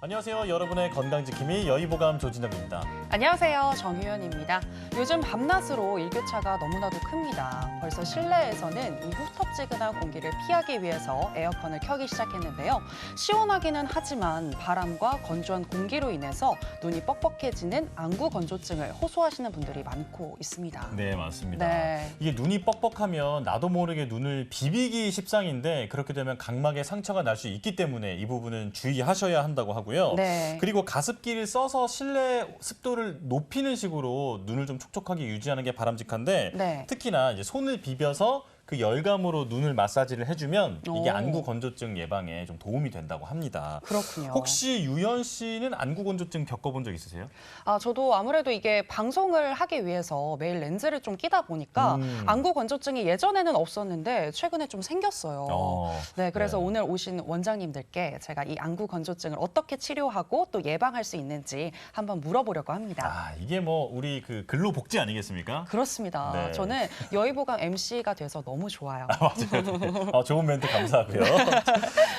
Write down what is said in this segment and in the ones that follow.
안녕하세요. 여러분의 건강지킴이 여의보감 조진혁입니다. 안녕하세요. 정유현입니다. 요즘 밤낮으로 일교차가 너무나도 큽니다. 벌써 실내에서는 이 후텁지근한 공기를 피하기 위해서 에어컨을 켜기 시작했는데요. 시원하기는 하지만 바람과 건조한 공기로 인해서 눈이 뻑뻑해지는 안구 건조증을 호소하시는 분들이 많고 있습니다. 네, 맞습니다. 네. 이게 눈이 뻑뻑하면 나도 모르게 눈을 비비기 십상인데 그렇게 되면 각막에 상처가 날 수 있기 때문에 이 부분은 주의하셔야 한다고 하고요. 네. 그리고 가습기를 써서 실내 습도를 높이는 식으로 눈을 좀 촉촉하게 유지하는 게 바람직한데 네. 특히나 이제 손을 비벼서 그 열감으로 눈을 마사지를 해주면 이게 오. 안구 건조증 예방에 좀 도움이 된다고 합니다. 그렇군요. 혹시 유연 씨는 안구 건조증 겪어본 적 있으세요? 저도 아무래도 이게 방송을 하기 위해서 매일 렌즈를 좀 끼다 보니까 안구 건조증이 예전에는 없었는데 최근에 좀 생겼어요. 네, 그래서 네. 오늘 오신 원장님들께 제가 이 안구 건조증을 어떻게 치료하고 또 예방할 수 있는지 한번 물어보려고 합니다. 이게 뭐 우리 그 근로복지 아니겠습니까? 그렇습니다. 네. 저는 여의보감 MC가 돼서 너무 좋아요. 맞아요. 좋은 멘트 감사하고요.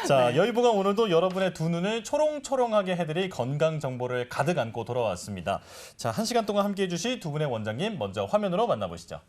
자, 여의보감 오늘도 여러분의 두 눈을 초롱초롱하게 해드릴 건강 정보를 가득 안고 돌아왔습니다. 자, 1시간 동안 함께해 주실 두 분의 원장님 먼저 화면으로 만나보시죠.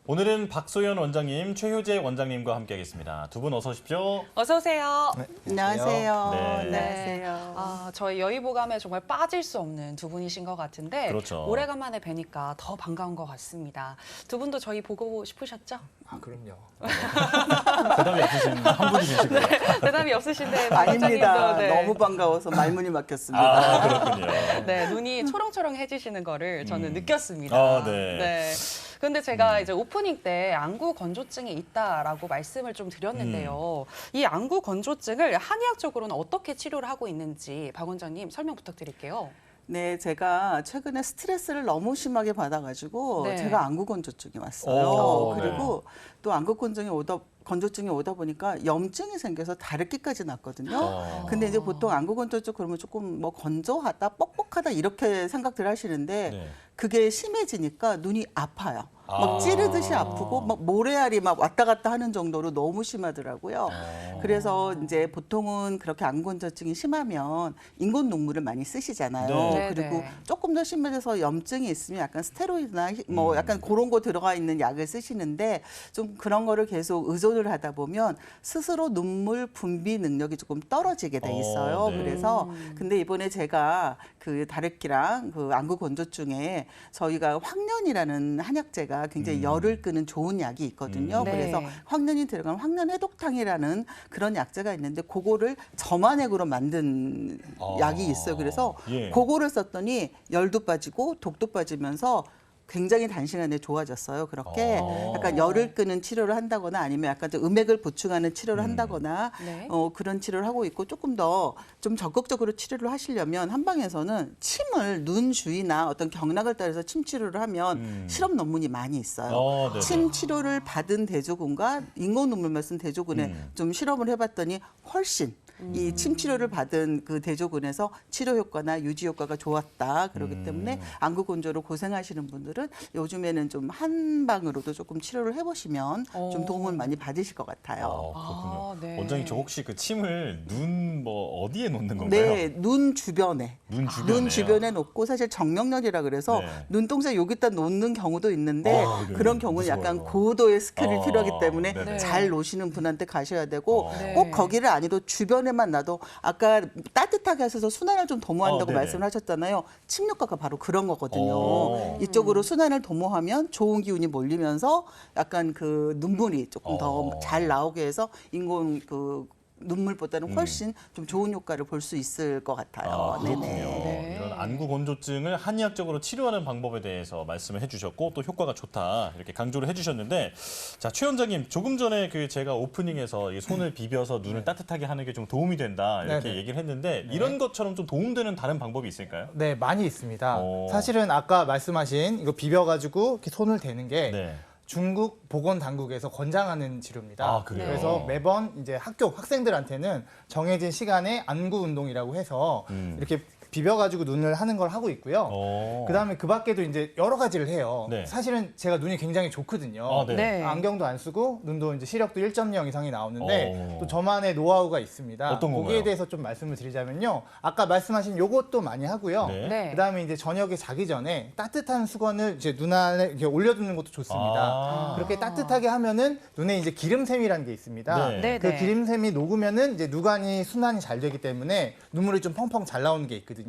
오늘은 박소연 원장님, 최효재 원장님과 함께하겠습니다. 두 분 어서 오십시오. 어서 오세요. 안녕하세요. 네. 안녕하세요. 저희 여의보감에 정말 빠질 수 없는 두 분이신 것 같은데 그렇죠. 오래간만에 뵈니까 더 반가운 것 같습니다. 두 분도 저희 보고 싶으셨죠? 그럼요. 대답이 없으신 한 분이 계시고요. 대답이 없으신데 아닙니다. 원장님도, 네. 너무 반가워서 말문이 막혔습니다. 그렇군요. 네, 눈이 초롱초롱해지시는 거를 저는 느꼈습니다. 네. 근데 제가 이제 오프닝 때 안구 건조증이 있다라고 말씀을 좀 드렸는데요. 이 안구 건조증을 한의학적으로는 어떻게 치료를 하고 있는지 박 원장님 설명 부탁드릴게요. 네, 제가 최근에 스트레스를 너무 심하게 받아가지고 네. 제가 안구 건조증이 왔어요. 오, 그리고 또 안구 건조증이 오다 보니까 염증이 생겨서 다래끼까지 났거든요. 근데 이제 보통 안구 건조증 그러면 조금 뭐 건조하다, 뻑뻑하다 이렇게 생각들 하시는데 네. 그게 심해지니까 눈이 아파요. 막 찌르듯이 아프고 막 모래알이 막 왔다 갔다 하는 정도로 너무 심하더라고요. 그래서 이제 보통은 그렇게 안구 건조증이 심하면 인공 눈물을 많이 쓰시잖아요. 네. 그리고 네. 조금 더 심해져서 염증이 있으면 약간 스테로이드나 뭐 약간 그런 거 들어가 있는 약을 쓰시는데 좀 그런 거를 계속 의존을 하다 보면 스스로 눈물 분비 능력이 조금 떨어지게 돼 있어요. 네. 그래서 근데 이번에 제가 그 다래끼랑 그 안구 건조증에 저희가 황련이라는 한약재가 굉장히 열을 끄는 좋은 약이 있거든요. 네. 그래서 황련이 들어간 황련해독탕이라는 그런 약재가 있는데 그거를 점화액으로 만든 약이 있어요. 그래서 예. 그거를 썼더니 열도 빠지고 독도 빠지면서 굉장히 단시간에 좋아졌어요. 그렇게 약간 열을 끄는 치료를 한다거나 아니면 약간 좀 음액을 보충하는 치료를 한다거나 네. 그런 치료를 하고 있고 조금 더 좀 적극적으로 치료를 하시려면 한방에서는 침을 눈 주위나 어떤 경락을 따라서 침 치료를 하면 실험 논문이 많이 있어요. 네네. 침 치료를 받은 대조군과 인공 눈물만 쓴 대조군에 좀 실험을 해봤더니 훨씬 이 침 치료를 받은 그 대조군에서 치료 효과나 유지 효과가 좋았다. 그렇기 때문에 안구 건조로 고생하시는 분들은 요즘에는 좀 한방으로도 조금 치료를 해보시면 좀 도움을 많이 받으실 것 같아요. 그렇군요. 네. 원장님, 저 혹시 그 침을 눈 뭐 어디에 놓는 건가요? 네, 눈 주변에. 눈 주변에요? 눈 주변에 놓고 사실 정명렬이라 그래서 네. 눈동자 여기다 놓는 경우도 있는데 네. 그런 경우는 무서워요. 약간 고도의 스킬이 필요하기 때문에 네네. 잘 놓으시는 분한테 가셔야 되고 네. 꼭 거기를 아니도 주변에만 놔도 아까 따뜻하게 하셔서 순환을 좀 도모한다고 네네. 말씀을 하셨잖아요. 침효과가 바로 그런 거거든요. 이쪽으로 순환을 도모하면 좋은 기운이 몰리면서 약간 그 눈물이 조금 더 잘 나오게 해서 인공 그 눈물보다는 훨씬 좀 좋은 효과를 볼 수 있을 것 같아요. 아, 그렇군요. 네. 이런 안구 건조증을 한의학적으로 치료하는 방법에 대해서 말씀을 해주셨고 또 효과가 좋다 이렇게 강조를 해주셨는데 자, 최 원장님 조금 전에 그 제가 오프닝에서 이 손을 비벼서 눈을 따뜻하게 하는 게 좀 도움이 된다 이렇게 네네. 얘기를 했는데 이런 것처럼 좀 도움되는 다른 방법이 있을까요? 네, 많이 있습니다. 오. 사실은 아까 말씀하신 이거 비벼가지고 이렇게 손을 대는 게 네. 중국 보건당국에서 권장하는 치료입니다. 아, 그래요? 그래서 매번 이제 학교 학생들한테는 정해진 시간에 안구 운동이라고 해서 이렇게 비벼가지고 눈을 하는 걸 하고 있고요. 그다음에 그 밖에도 이제 여러 가지를 해요. 네. 사실은 제가 눈이 굉장히 좋거든요. 아, 네. 네. 안경도 안 쓰고 눈도 이제 시력도 1.0 이상이 나오는데 오. 또 저만의 노하우가 있습니다. 어떤 건가요? 거기에 대해서 좀 말씀을 드리자면요. 아까 말씀하신 요것도 많이 하고요. 네. 네. 그다음에 이제 저녁에 자기 전에 따뜻한 수건을 이제 눈 안에 이렇게 올려두는 것도 좋습니다. 아. 그렇게 따뜻하게 하면은 눈에 이제 기름샘이라는 게 있습니다. 네. 네, 그 네. 기름샘이 녹으면은 이제 누간이 순환이 잘 되기 때문에 눈물이 좀 펑펑 잘 나오는 게 있거든요.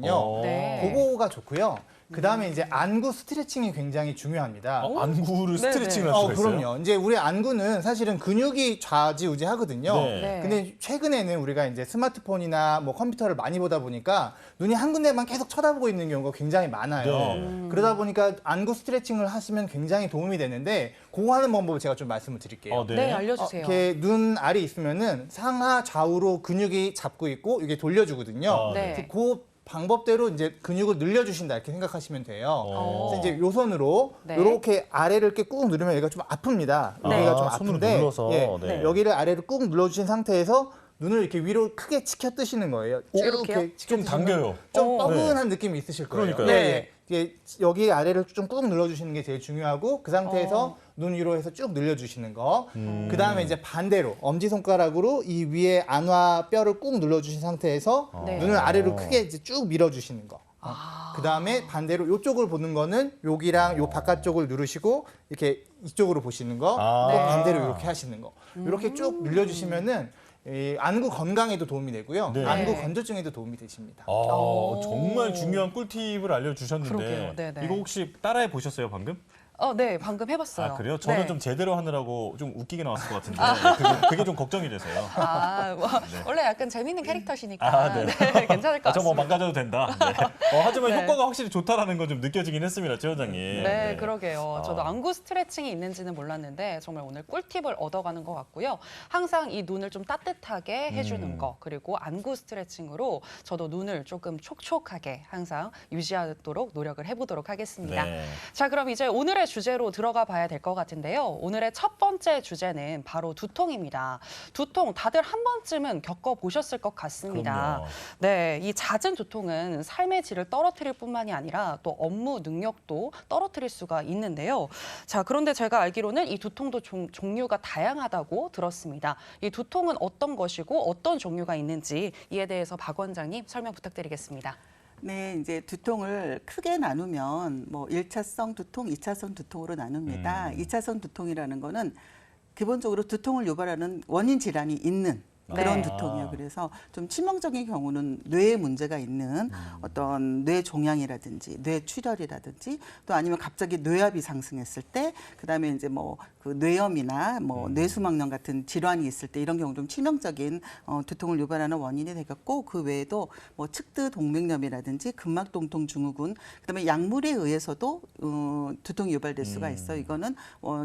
네. 그거가 좋고요. 그다음에 이제 안구 스트레칭이 굉장히 중요합니다. 안구를 네, 스트레칭을 네. 할 수가 있어요? 그럼요. 이제 우리 안구는 사실은 근육이 좌지우지하거든요. 네. 네. 근데 최근에는 우리가 이제 스마트폰이나 뭐 컴퓨터를 많이 보다 보니까 눈이 한 군데만 계속 쳐다보고 있는 경우가 굉장히 많아요. 네. 그러다 보니까 안구 스트레칭을 하시면 굉장히 도움이 되는데 그거 하는 방법을 제가 좀 말씀을 드릴게요. 네, 알려주세요. 이렇게 눈 알이 있으면은 상하 좌우로 근육이 잡고 있고 이게 돌려주거든요. 아, 네. 그래서 그 방법대로 이제 근육을 늘려주신다 이렇게 생각하시면 돼요. 그래서 이제 요 손으로 네. 이렇게 아래를 이렇게 꾹 누르면 여기가 좀 아픕니다. 여기가 좀 손으로 아픈데 눌러서, 예, 네. 여기를 아래로 꾹 눌러주신 상태에서 눈을 이렇게 위로 크게 치켜 뜨시는 거예요. 쭉 이렇게요? 이렇게 치켜 좀 뜨시면 당겨요. 좀 오. 뻐근한 느낌이 있으실 거예요. 그러니까요. 예, 예. 이게 여기 아래를 좀 꾹 눌러주시는 게 제일 중요하고 그 상태에서 눈 위로 해서 쭉 늘려주시는 거. 그 다음에 이제 반대로 엄지손가락으로 이 위에 안화 뼈를 꾹 눌러주신 상태에서 네. 눈을 아래로 크게 이제 쭉 밀어주시는 거. 그 다음에 반대로 이쪽을 보는 거는 여기랑 요 바깥쪽을 누르시고 이렇게 이쪽으로 보시는 거. 아. 또 반대로 이렇게 하시는 거. 이렇게 쭉 늘려주시면은 이 안구 건강에도 도움이 되고요. 네. 안구 건조증에도 도움이 되십니다. 정말 중요한 꿀팁을 알려주셨는데 그러게요. 네네. 이거 혹시 따라해 보셨어요 방금? 네, 방금 해봤어요. 아 그래요? 저는 네. 좀 제대로 하느라고 좀 웃기게 나왔을 것 같은데 그게 좀 걱정이 돼서요. 원래 약간 재밌는 캐릭터시니까 아, 네. 네, 괜찮을 것 저 뭐 같습니다. 망가져도 된다. 네. 하지만 네. 효과가 확실히 좋다라는 건 좀 느껴지긴 했습니다, 최 원장님. 네, 그러게요. 저도 아. 안구 스트레칭이 있는지는 몰랐는데 정말 오늘 꿀팁을 얻어가는 것 같고요. 항상 이 눈을 좀 따뜻하게 해주는 거 그리고 안구 스트레칭으로 저도 눈을 조금 촉촉하게 항상 유지하도록 노력을 해보도록 하겠습니다. 네. 자, 그럼 이제 오늘의 주제로 들어가 봐야 될 것 같은데요. 오늘의 첫 번째 주제는 바로 두통입니다. 두통 다들 한 번쯤은 겪어보셨을 것 같습니다. 그럼요. 네, 이 잦은 두통은 삶의 질을 떨어뜨릴 뿐만이 아니라 또 업무 능력도 떨어뜨릴 수가 있는데요. 자, 그런데 제가 알기로는 이 두통도 종류가 다양하다고 들었습니다. 이 두통은 어떤 것이고 어떤 종류가 있는지 이에 대해서 박 원장님 설명 부탁드리겠습니다. 네, 이제 두통을 크게 나누면 뭐 1차성 두통, 2차성 두통으로 나눕니다. 2차성 두통이라는 거는 기본적으로 두통을 유발하는 원인 질환이 있는 그런 네. 두통이에요. 그래서 좀 치명적인 경우는 뇌에 문제가 있는 어떤 뇌 종양이라든지 뇌 출혈이라든지 또 아니면 갑자기 뇌압이 상승했을 때 그다음에 이제 뭐 그 뇌염이나 뭐 뇌수막염 같은 질환이 있을 때 이런 경우 좀 치명적인 두통을 유발하는 원인이 되겠고 그 외에도 뭐 측드 동맥염이라든지 근막동통 증후군 그다음에 약물에 의해서도 두통이 유발될 수가 있어. 이거는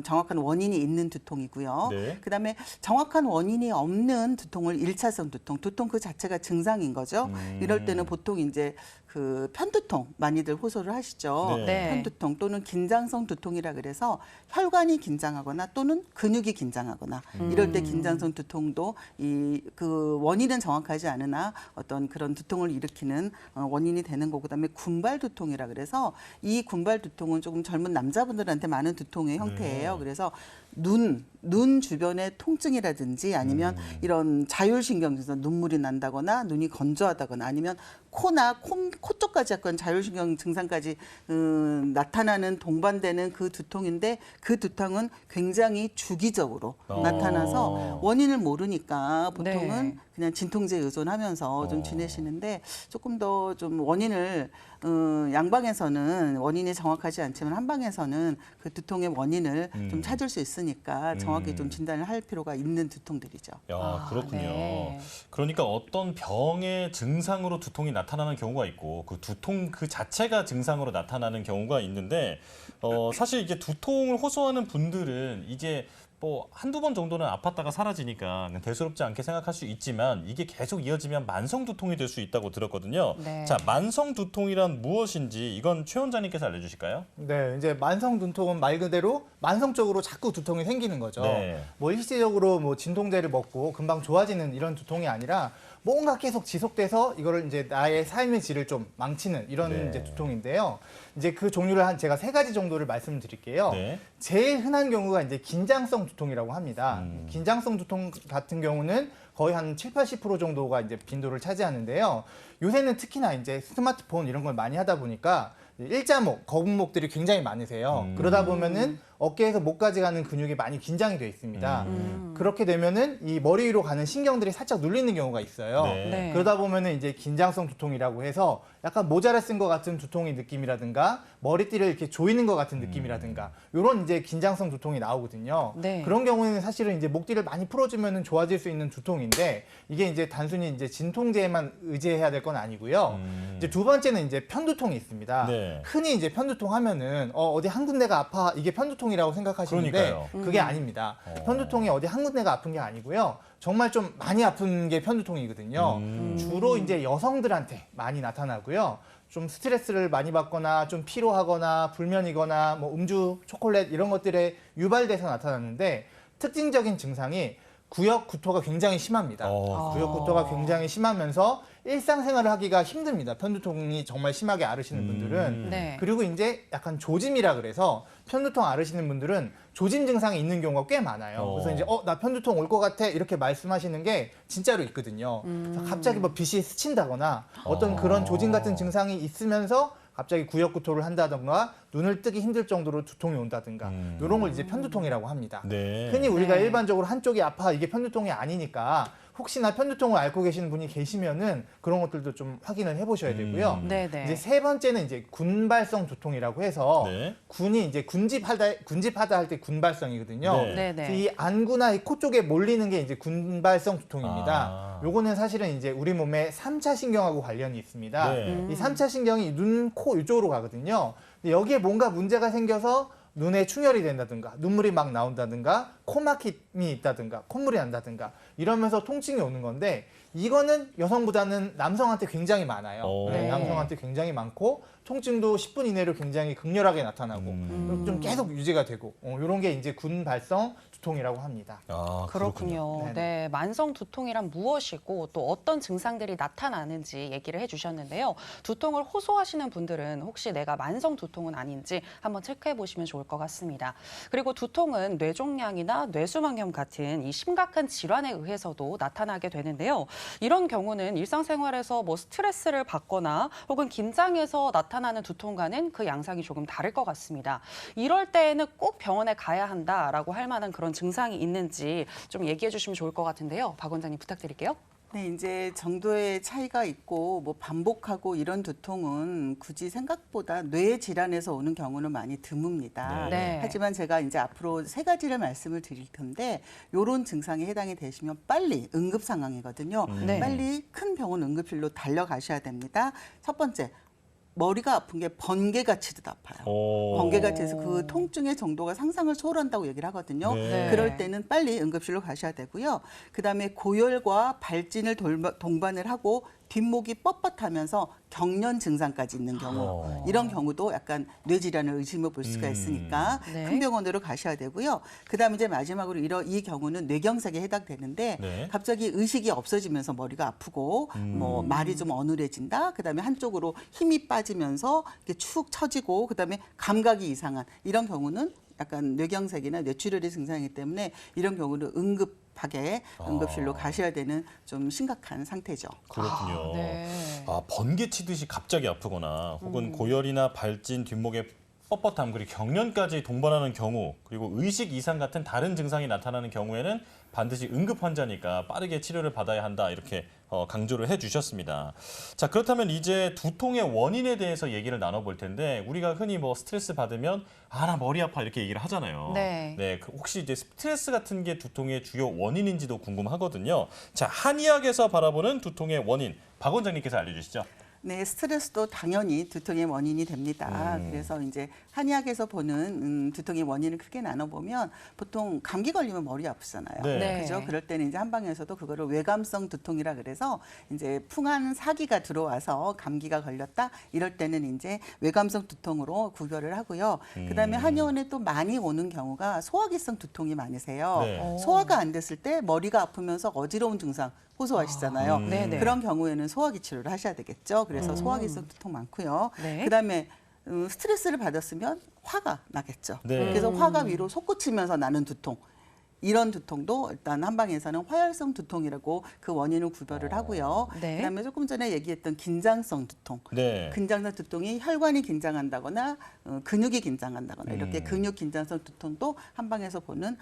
정확한 원인이 있는 두통이고요. 네. 그다음에 정확한 원인이 없는 두통을 1차성 두통 그 자체가 증상인 거죠. 이럴 때는 보통 이제 그 편두통 많이들 호소를 하시죠. 네. 편두통 또는 긴장성 두통이라 그래서 혈관이 긴장하거나 또는 근육이 긴장하거나 이럴 때 긴장성 두통도 그 원인은 정확하지 않으나 어떤 그런 두통을 일으키는 원인이 되는 거고 그다음에 군발 두통이라 그래서 이 군발 두통은 조금 젊은 남자분들한테 많은 두통의 형태예요. 그래서 눈 주변의 통증이라든지 아니면 이런 자율신경에서 눈물이 난다거나 눈이 건조하다거나 아니면 코나 코 쪽까지 약간 자율신경 증상까지 나타나는 동반되는 그 두통인데 그 두통은 굉장히 주기적으로 나타나서 원인을 모르니까 보통은 네. 그냥 진통제에 의존하면서 좀 지내시는데 조금 더 좀 원인을 양방에서는 원인이 정확하지 않지만 한방에서는 그 두통의 원인을 좀 찾을 수 있으니까 정확히 좀 진단을 할 필요가 있는 두통들이죠. 야, 그렇군요. 네. 그러니까 어떤 병의 증상으로 두통이 나타나는 경우가 있고 그 두통 그 자체가 증상으로 나타나는 경우가 있는데 사실 이제 두통을 호소하는 분들은 이제 뭐 한두 번 정도는 아팠다가 사라지니까 대수롭지 않게 생각할 수 있지만 이게 계속 이어지면 만성 두통이 될 수 있다고 들었거든요. 네. 자, 만성 두통이란 무엇인지 이건 최 원장님께서 알려주실까요? 네, 이제 만성 두통은 말 그대로 만성적으로 자꾸 두통이 생기는 거죠. 네. 뭐 일시적으로 뭐 진통제를 먹고 금방 좋아지는 이런 두통이 아니라 뭔가 계속 지속돼서 이거를 이제 나의 삶의 질을 좀 망치는 이런 네. 이제 두통인데요. 이제 그 종류를 제가 3가지 정도를 말씀드릴게요. 네. 제일 흔한 경우가 이제 긴장성 두통이라고 합니다. 긴장성 두통 같은 경우는 거의 한 70~80% 정도가 이제 빈도를 차지하는데요. 요새는 특히나 이제 스마트폰 이런 걸 많이 하다 보니까 일자목, 거북목들이 굉장히 많으세요. 그러다 보면은 어깨에서 목까지 가는 근육이 많이 긴장이 돼 있습니다. 그렇게 되면은 이 머리 위로 가는 신경들이 살짝 눌리는 경우가 있어요. 네. 네. 그러다 보면은 이제 긴장성 두통이라고 해서 약간 모자를 쓴 것 같은 두통의 느낌이라든가 머리띠를 이렇게 조이는 것 같은 느낌이라든가 이런 이제 긴장성 두통이 나오거든요. 네. 그런 경우에는 사실은 이제 목띠를 많이 풀어주면은 좋아질 수 있는 두통인데 이게 이제 단순히 이제 진통제에만 의지해야 될 건 아니고요. 이제 두 번째는 이제 편두통이 있습니다. 네. 흔히 이제 편두통 하면은 어디 한 군데가 아파 이게 편두통이라고 생각하시는데 그러니까요. 그게 아닙니다. 편두통이 어디 한 군데가 아픈 게 아니고요. 정말 좀 많이 아픈 게 편두통이거든요. 주로 이제 여성들한테 많이 나타나고요. 좀 스트레스를 많이 받거나 좀 피로하거나 불면이거나 뭐 음주, 초콜릿 이런 것들에 유발돼서 나타나는데 특징적인 증상이 구역 구토가 굉장히 심합니다. 구역 구토가 굉장히 심하면서 일상생활을 하기가 힘듭니다. 편두통이 정말 심하게 앓으시는 분들은. 네. 그리고 이제 약간 조짐이라 그래서 편두통 앓으시는 분들은 조짐 증상이 있는 경우가 꽤 많아요. 그래서 이제 나 편두통 올 것 같아 이렇게 말씀하시는 게 진짜로 있거든요. 그래서 갑자기 뭐 빛이 스친다거나 어떤 그런 조짐 같은 증상이 있으면서 갑자기 구역 구토를 한다던가 눈을 뜨기 힘들 정도로 두통이 온다든가 이런 걸 이제 편두통이라고 합니다. 네. 흔히 우리가 네. 일반적으로 한쪽이 아파 이게 편두통이 아니니까 혹시나 편두통을 앓고 계시는 분이 계시면은 그런 것들도 좀 확인을 해보셔야 되고요. 네네. 이제 세 번째는 이제 군발성 두통이라고 해서 네. 군이 이제 군집하다 할 때 군발성이거든요. 네. 네네. 그래서 이 안구나 이 코 쪽에 몰리는 게 이제 군발성 두통입니다. 아. 요거는 사실은 이제 우리 몸의 3차 신경하고 관련이 있습니다. 네. 이 3차 신경이 눈, 코 이쪽으로 가거든요. 근데 여기에 뭔가 문제가 생겨서 눈에 충혈이 된다든가 눈물이 막 나온다든가 코막힘이 있다든가 콧물이 난다든가 이러면서 통증이 오는 건데 이거는 여성보다는 남성한테 굉장히 많아요. 네. 남성한테 굉장히 많고 통증도 10분 이내로 굉장히 극렬하게 나타나고 좀 계속 유지가 되고 이런 게 이제 군발성 두통이라고 합니다. 아, 그렇군요. 네네. 네, 만성 두통이란 무엇이고 또 어떤 증상들이 나타나는지 얘기를 해주셨는데요. 두통을 호소하시는 분들은 혹시 내가 만성 두통은 아닌지 한번 체크해 보시면 좋을 것 같습니다. 그리고 두통은 뇌종양이나 뇌수막염 같은 이 심각한 질환에 의해서도 나타나게 되는데요. 이런 경우는 일상생활에서 뭐 스트레스를 받거나 혹은 긴장해서 나타나는 두통과는 그 양상이 조금 다를 것 같습니다. 이럴 때에는 꼭 병원에 가야 한다라고 할 만한 그런 증상이 있는지 좀 얘기해 주시면 좋을 것 같은데요. 박 원장님 부탁드릴게요. 네, 이제 정도의 차이가 있고 뭐 반복하고 이런 두통은 굳이 생각보다 뇌 질환에서 오는 경우는 많이 드뭅니다. 네. 하지만 제가 이제 앞으로 3가지를 말씀을 드릴 텐데 이런 증상에 해당이 되시면 빨리 응급 상황이거든요. 네. 빨리 큰 병원 응급실로 달려가셔야 됩니다. 첫 번째, 머리가 아픈 게 번개가 치듯 아파요. 번개가 치서 그 통증의 정도가 상상을 초월한다고 얘기를 하거든요. 네. 그럴 때는 빨리 응급실로 가셔야 되고요. 그다음에 고열과 발진을 동반을 하고 뒷목이 뻣뻣하면서 경련 증상까지 있는 경우 이런 경우도 약간 뇌질환을 의심해 볼 수가 있으니까 네. 큰 병원으로 가셔야 되고요. 그다음에 이제 마지막으로 이 경우는 뇌경색에 해당되는데 네. 갑자기 의식이 없어지면서 머리가 아프고 뭐 말이 좀 어눌해진다. 그다음에 한쪽으로 힘이 빠지면서 이렇게 축 처지고 그다음에 감각이 이상한 이런 경우는 약간 뇌경색이나 뇌출혈의 증상이기 때문에 이런 경우는 응급하게 응급실로 가셔야 되는 좀 심각한 상태죠. 그렇군요. 네. 번개 치듯이 갑자기 아프거나 혹은 고열이나 발진, 뒷목에 뻣뻣함 그리고 경련까지 동반하는 경우 그리고 의식 이상 같은 다른 증상이 나타나는 경우에는 반드시 응급 환자니까 빠르게 치료를 받아야 한다 이렇게 강조를 해주셨습니다. 자 그렇다면 이제 두통의 원인에 대해서 얘기를 나눠볼 텐데 우리가 흔히 뭐 스트레스 받으면 나 머리 아파 이렇게 얘기를 하잖아요. 네. 혹시 이제 스트레스 같은 게 두통의 주요 원인인지도 궁금하거든요. 자 한의학에서 바라보는 두통의 원인 박 원장님께서 알려주시죠. 네, 스트레스도 당연히 두통의 원인이 됩니다. 그래서 이제 한의학에서 보는 두통의 원인을 크게 나눠보면 보통 감기 걸리면 머리 아프잖아요. 네. 그죠? 그럴 때는 이제 한방에서도 그거를 외감성 두통이라 그래서 이제 풍한 사기가 들어와서 감기가 걸렸다 이럴 때는 이제 외감성 두통으로 구별을 하고요. 그다음에 한의원에 또 많이 오는 경우가 소화기성 두통이 많으세요. 네. 소화가 안 됐을 때 머리가 아프면서 어지러운 증상 호소하시잖아요. 네네. 그런 경우에는 소화기 치료를 하셔야 되겠죠. 그래서 소화기성 두통 많고요. 네. 그다음에 스트레스를 받았으면 화가 나겠죠. 네. 그래서 화가 위로 솟구치면서 나는 두통. 이런 두통도 일단 한방에서는 화열성 두통이라고 그 원인을 구별을 하고요. 네. 그다음에 조금 전에 얘기했던 긴장성 두통. 네. 긴장성 두통이 혈관이 긴장한다거나 근육이 긴장한다거나 이렇게 근육 긴장성 두통도 한방에서 보는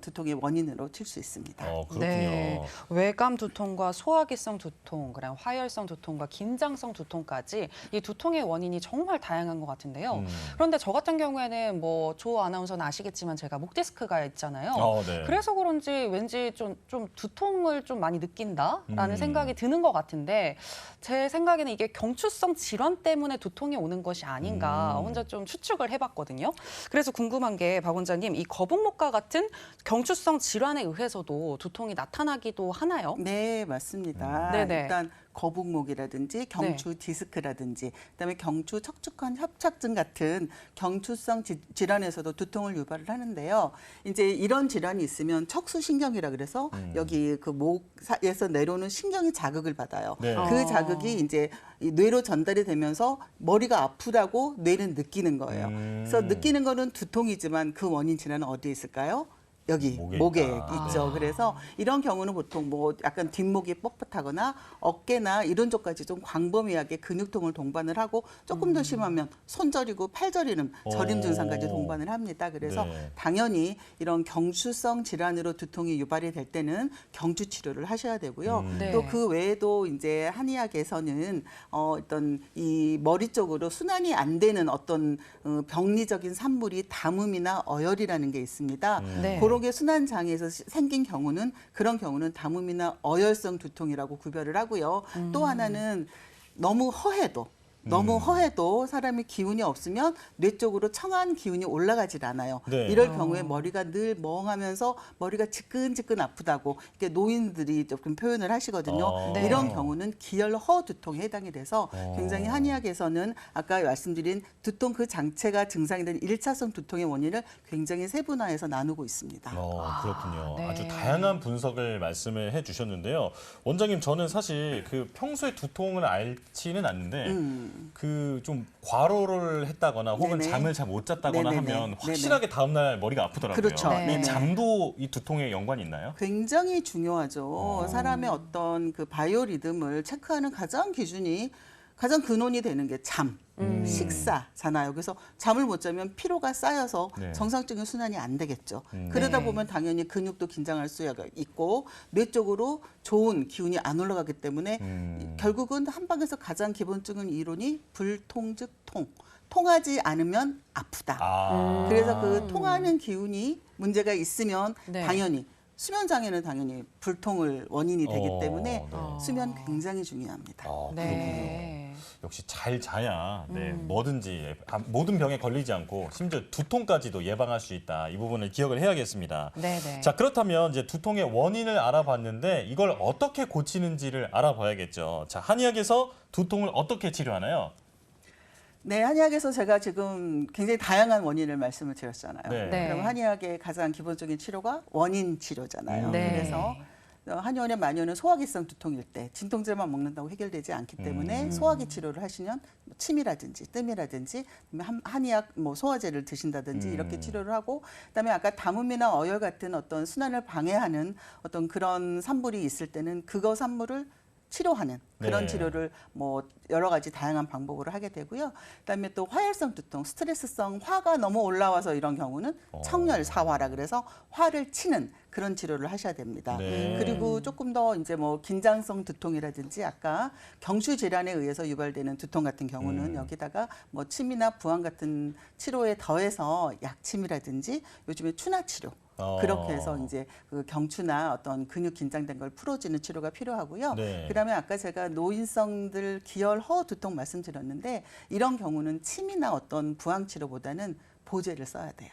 두통의 원인으로 칠 수 있습니다. 그렇군요. 네. 외감 두통과 소화기성 두통, 그다음 화열성 두통과 긴장성 두통까지 이 두통의 원인이 정말 다양한 것 같은데요. 그런데 저 같은 경우에는 뭐 조 아나운서는 아시겠지만 제가 목 디스크가 있잖아요. 네. 그래서 그런지 왠지 좀 두통을 좀 많이 느낀다라는 생각이 드는 것 같은데 제 생각에는 이게 경추성 질환 때문에 두통이 오는 것이 아닌가 혼자 좀 추측을 해봤거든요. 그래서 궁금한 게 박 원장님, 이 거북목과 같은 경추성 질환에 의해서도 두통이 나타나기도 하나요? 네, 맞습니다. 네네. 일단 거북목이라든지 경추 디스크라든지 그다음에 경추 척추관 협착증 같은 경추성 질환에서도 두통을 유발을 하는데요. 이제 이런 질환이 있으면 척수신경이라 그래서 여기 그 목에서 내려오는 신경이 자극을 받아요. 네. 그 자극이 이제 이 뇌로 전달이 되면서 머리가 아프다고 뇌는 느끼는 거예요. 그래서 느끼는 거는 두통이지만 그 원인 질환은 어디에 있을까요? 여기 목에 있다. 있죠. 그래서 이런 경우는 보통 뭐 약간 뒷목이 뻣뻣하거나 어깨나 이런 쪽까지 좀 광범위하게 근육통을 동반을 하고 조금 더 심하면 손저리고 팔저리는 저림 증상까지 동반을 합니다. 그래서 네. 당연히 이런 경추성 질환으로 두통이 유발이 될 때는 경추 치료를 하셔야 되고요. 네. 또 그 외에도 이제 한의학에서는 어떤 이 머리 쪽으로 순환이 안 되는 어떤 병리적인 산물이 담음이나 어혈이라는 게 있습니다. 네. 그런 게 순환 장애에서 생긴 경우는 그런 경우는 담음이나 어혈성 두통이라고 구별을 하고요. 또 하나는 너무 허해도 사람이 기운이 없으면 뇌 쪽으로 청한 기운이 올라가질 않아요. 네. 이럴 경우에 머리가 늘 멍하면서 머리가 지끈지끈 아프다고 이렇게 노인들이 조금 표현을 하시거든요. 네. 이런 경우는 기혈허 두통에 해당이 돼서 굉장히 한의학에서는 아까 말씀드린 두통 그 장체가 증상이 된 1차성 두통의 원인을 굉장히 세분화해서 나누고 있습니다. 그렇군요. 네. 아주 다양한 분석을 말씀을 해주셨는데요. 원장님, 저는 사실 그 평소에 두통을 앓지는 않는데 그 좀 과로를 했다거나 혹은 네네. 잠을 잘 못 잤다거나 네네네. 하면 확실하게 다음날 머리가 아프더라고요. 그렇죠. 네. 네네. 잠도 이 두통에 연관이 있나요? 굉장히 중요하죠. 사람의 어떤 그 바이오 리듬을 체크하는 가장 근원이 되는 게 잠, 식사잖아요. 그래서 잠을 못 자면 피로가 쌓여서 네. 정상적인 순환이 안 되겠죠. 그러다 네. 보면 당연히 근육도 긴장할 수가 있고 뇌 쪽으로 좋은 기운이 안 올라가기 때문에 결국은 한방에서 가장 기본적인 이론이 불통 즉 통. 통하지 않으면 아프다. 그래서 그 통하는 기운이 문제가 있으면 네. 당연히 수면 장애는 당연히 불통을 원인이 되기 때문에 네. 수면 굉장히 중요합니다. 그렇군요. 네. 역시 잘 자야 뭐든지 모든 병에 걸리지 않고 심지어 두통까지도 예방할 수 있다. 이 부분을 기억을 해야겠습니다. 네네. 자, 그렇다면 이제 두통의 원인을 알아봤는데 이걸 어떻게 고치는지를 알아봐야겠죠. 자, 한의학에서 두통을 어떻게 치료하나요? 네, 한의학에서 제가 지금 굉장히 다양한 원인을 말씀을 드렸잖아요. 네. 네. 그럼 한의학의 가장 기본적인 치료가 원인 치료잖아요. 네. 그래서 한의원의 만연은 소화기성 두통일 때 진통제만 먹는다고 해결되지 않기 때문에 소화기 치료를 하시면 침이라든지 뜸이라든지 한의학 뭐 소화제를 드신다든지 이렇게 치료를 하고 그다음에 아까 담음이나 어혈 같은 어떤 순환을 방해하는 어떤 그런 산물이 있을 때는 그거 산물을 치료하는 그런 네. 치료를 뭐 여러 가지 다양한 방법으로 하게 되고요. 그다음에 또 화열성 두통, 스트레스성 화가 너무 올라와서 이런 경우는 청열사화라 그래서 화를 치는 그런 치료를 하셔야 됩니다. 네. 그리고 조금 더 이제 뭐 긴장성 두통이라든지 아까 경추 질환에 의해서 유발되는 두통 같은 경우는 여기다가 뭐 침이나 부항 같은 치료에 더해서 약침이라든지 요즘에 추나 치료 그렇게 해서 이제 그 경추나 어떤 근육 긴장된 걸 풀어주는 치료가 필요하고요. 네. 그다음에 아까 제가 노인성들 기혈 허 두통 말씀드렸는데 이런 경우는 침이나 어떤 부항 치료보다는 보제를 써야 돼요.